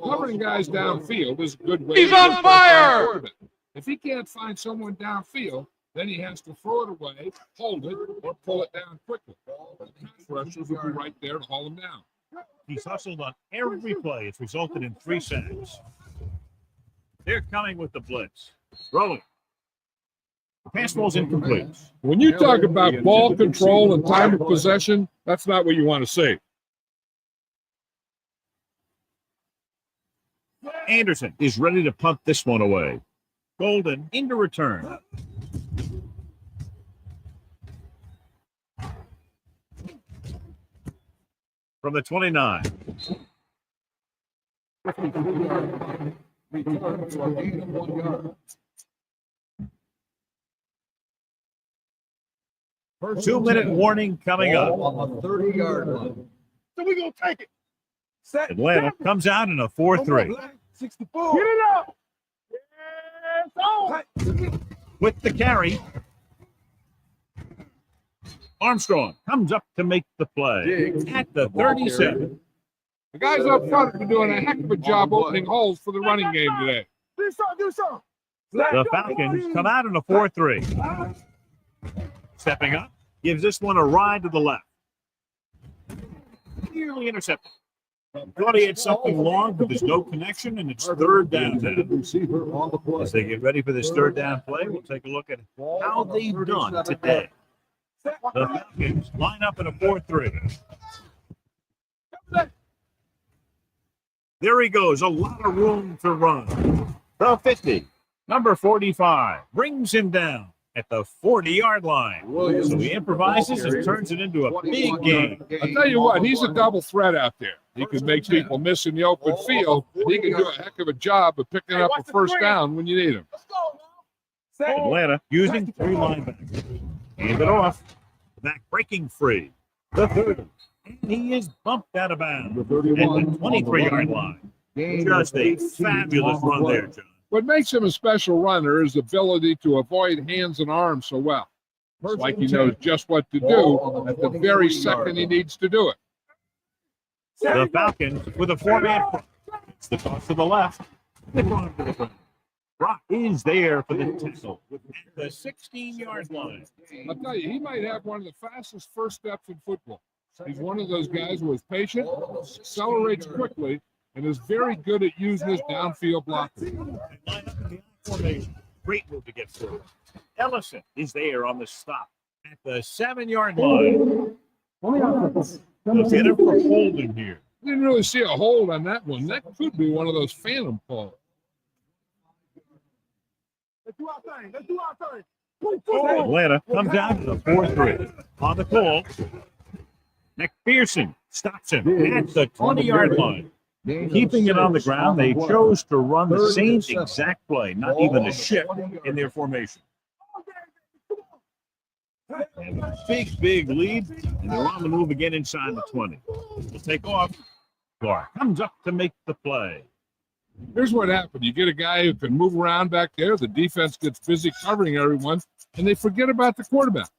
Covering guys downfield is a good way. He's to on get fire! quarterback. If he can't find someone downfield, then he has to throw it away, hold it, or pull it down quickly. The pass rushers will be right there to haul him down. He's hustled on every play. It's resulted in 3 sacks. They're coming with the blitz. Rolling. The pass ball's incomplete. When you talk about ball control and time of possession, that's not what you want to see. Anderson is ready to punt this one away. Golden into return. From the 29. First 2-minute warning coming up. On the 30-yard line. So we're going to take it. Set. Atlanta comes out in a 4-3. 64. Get it up. Yes, on. With the carry, Armstrong comes up to make the play at the 37. The guys up front have been doing a heck of a job opening holes for the running game today. Do something. The Falcons come out in a 4-3. Stepping up, gives this one a ride to the left. Nearly intercepted. Thought he had something long, but there's no connection, and it's third down now. As they get ready for this third down play, we'll take a look at how they've done today. The Falcons line up in a 4-3. There he goes, a lot of room to run. The 50, number 45, brings him down at the 40-yard line. So he improvises and turns it into a big game. I'll tell you what, he's a double threat out there. He can make people miss in the open field. He can do a heck of a job of picking up a first down when you need him. Atlanta using 3 linebackers. Hand it off. Back breaking free. The 30. And he is bumped out of bounds at the 23-yard line. Just a fabulous run there, John. What makes him a special runner is the ability to avoid hands and arms so well. It's like he knows just what to do at the very second he needs to do it. The Falcons with a 4-man front. It's the toss to the left. Brock is there for the tackle at the 16-yard line. I'll tell you, he might have one of the fastest first steps in football. He's one of those guys who is patient, accelerates quickly, and is very good at using his downfield blocking. Great move to get through. Ellison is there on the stop at the 7-yard line. Let's get him for holding here. Didn't really see a hold on that one. That could be one of those phantom calls. Let's do our thing. Atlanta comes out to the 4-3. On the call, McPherson stops him at the 20-yard line. Keeping it on the ground, they chose to run the same exact play, not even a shift in their formation. And a big lead, and they're on the move again inside the 20. They'll take off. Clark comes up to make the play. Here's what happened. You get a guy who can move around back there. The defense gets busy covering everyone, and they forget about the quarterback.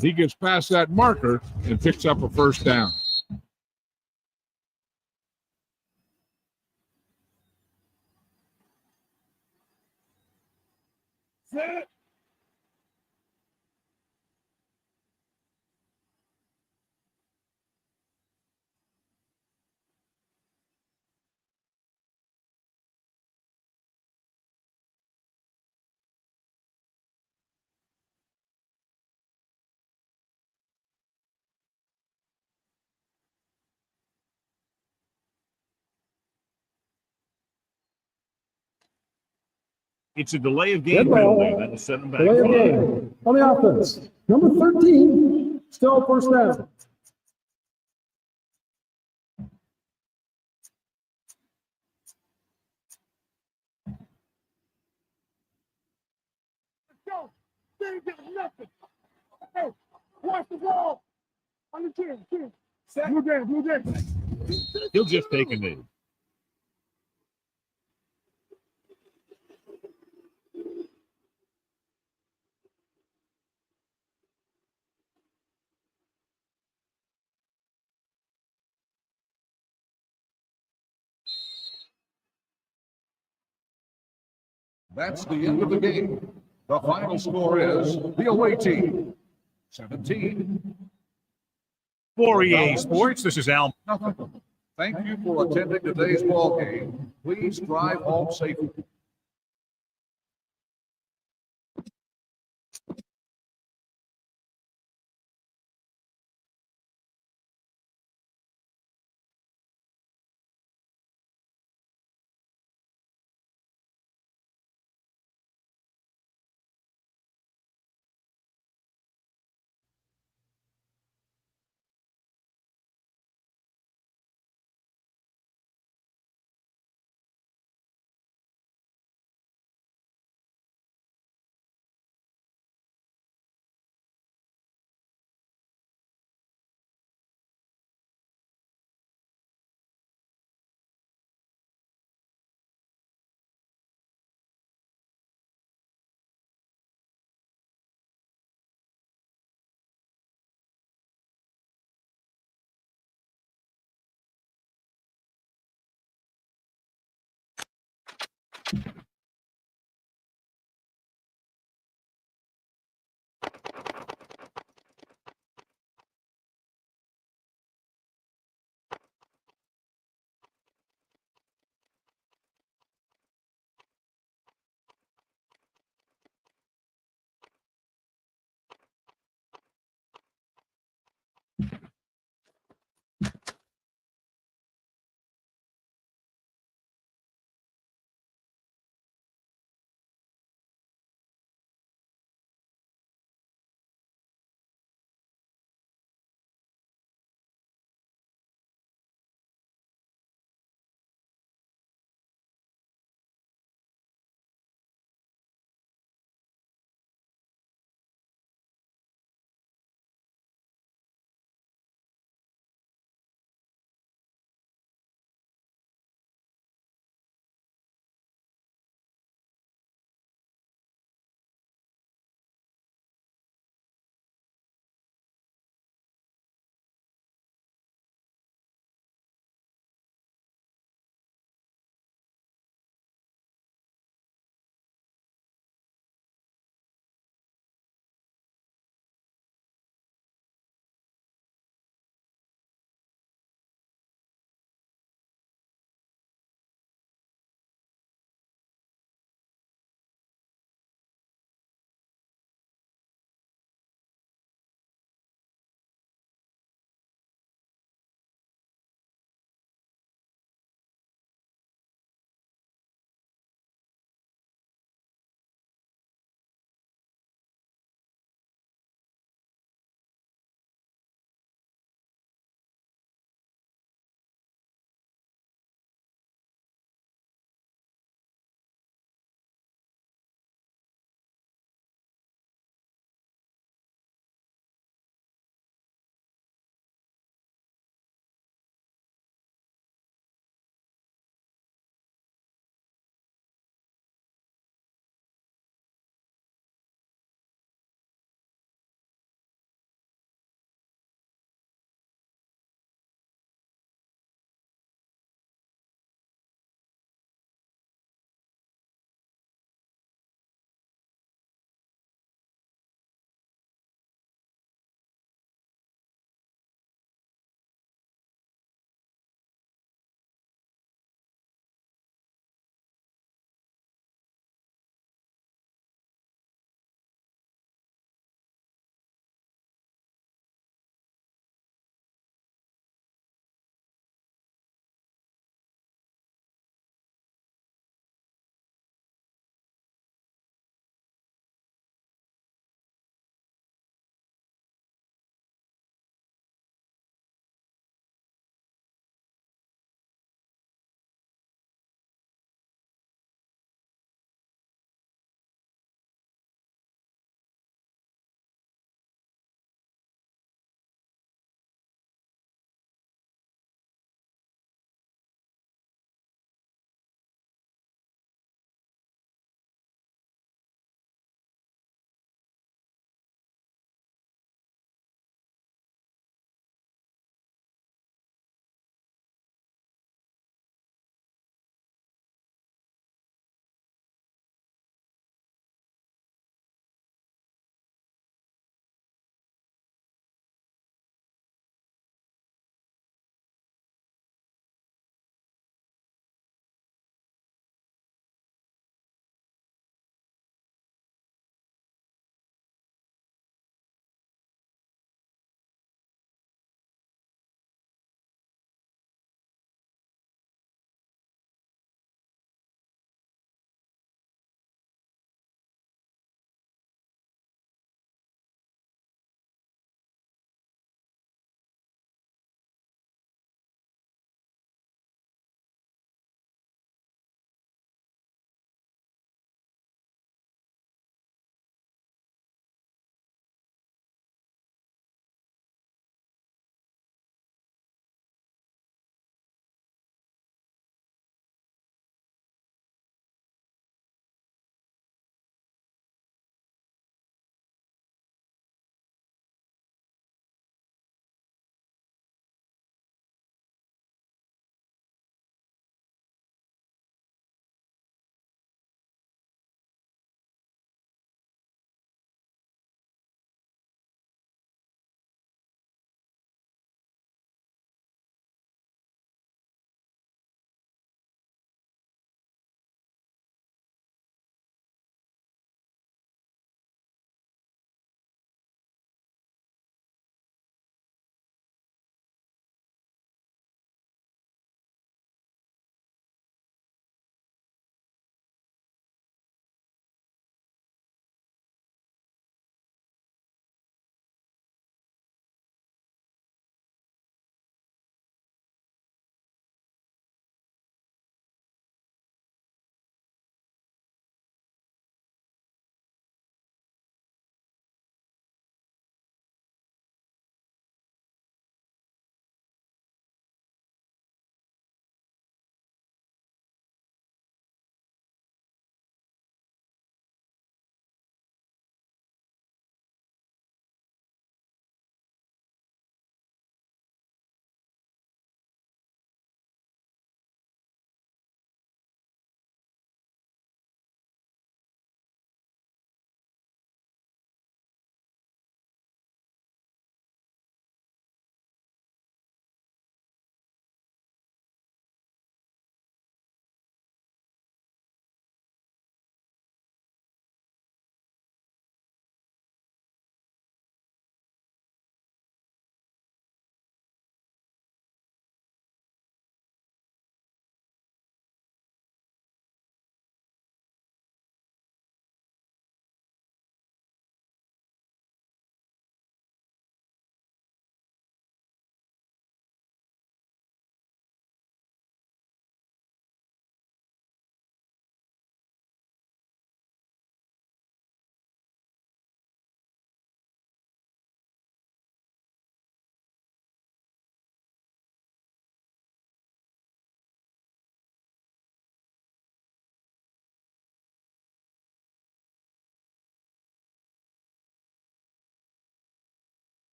He gets past that marker and picks up a first down. Set. It's a delay of game penalty. That'll set them back. Delay of game on the offense. Number 13, still first down. Let's go. They ain't got nothing. Hey, watch the ball. On the chin. Set. Blue down. He'll just take a knee. That's the end of the game. The final score is the away team 17. For EA Sports, this is Al. Nothing. Thank you for attending today's ball game. Please drive home safely.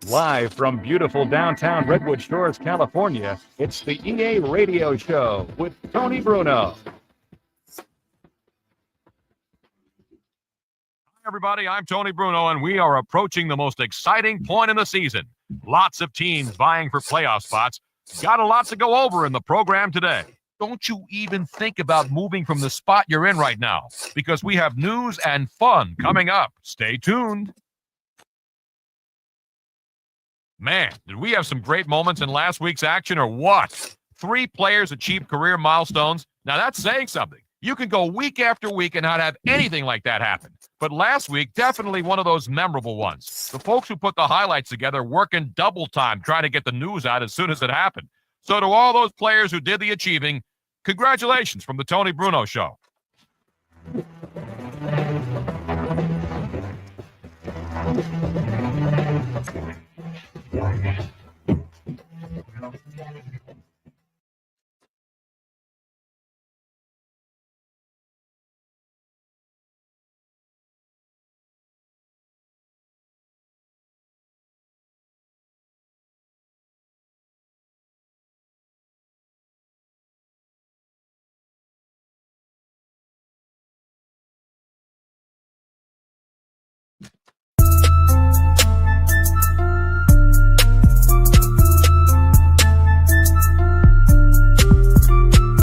Live from beautiful downtown Redwood Shores, California, it's the EA Radio Show with Tony Bruno. Hi, everybody. I'm Tony Bruno, and we are approaching the most exciting point in the season. Lots of teams vying for playoff spots. Got a lot to go over in the program today. Don't you even think about moving from the spot you're in right now, because we have news and fun coming up. Stay tuned. Man, did we have some great moments in last week's action or what? 3 players achieved career milestones. Now that's saying something. You can go week after week and not have anything like that happen. But last week, definitely one of those memorable ones. The folks who put the highlights together working double time trying to get the news out as soon as it happened. So to all those players who did the achieving, congratulations from the Tony Bruno Show.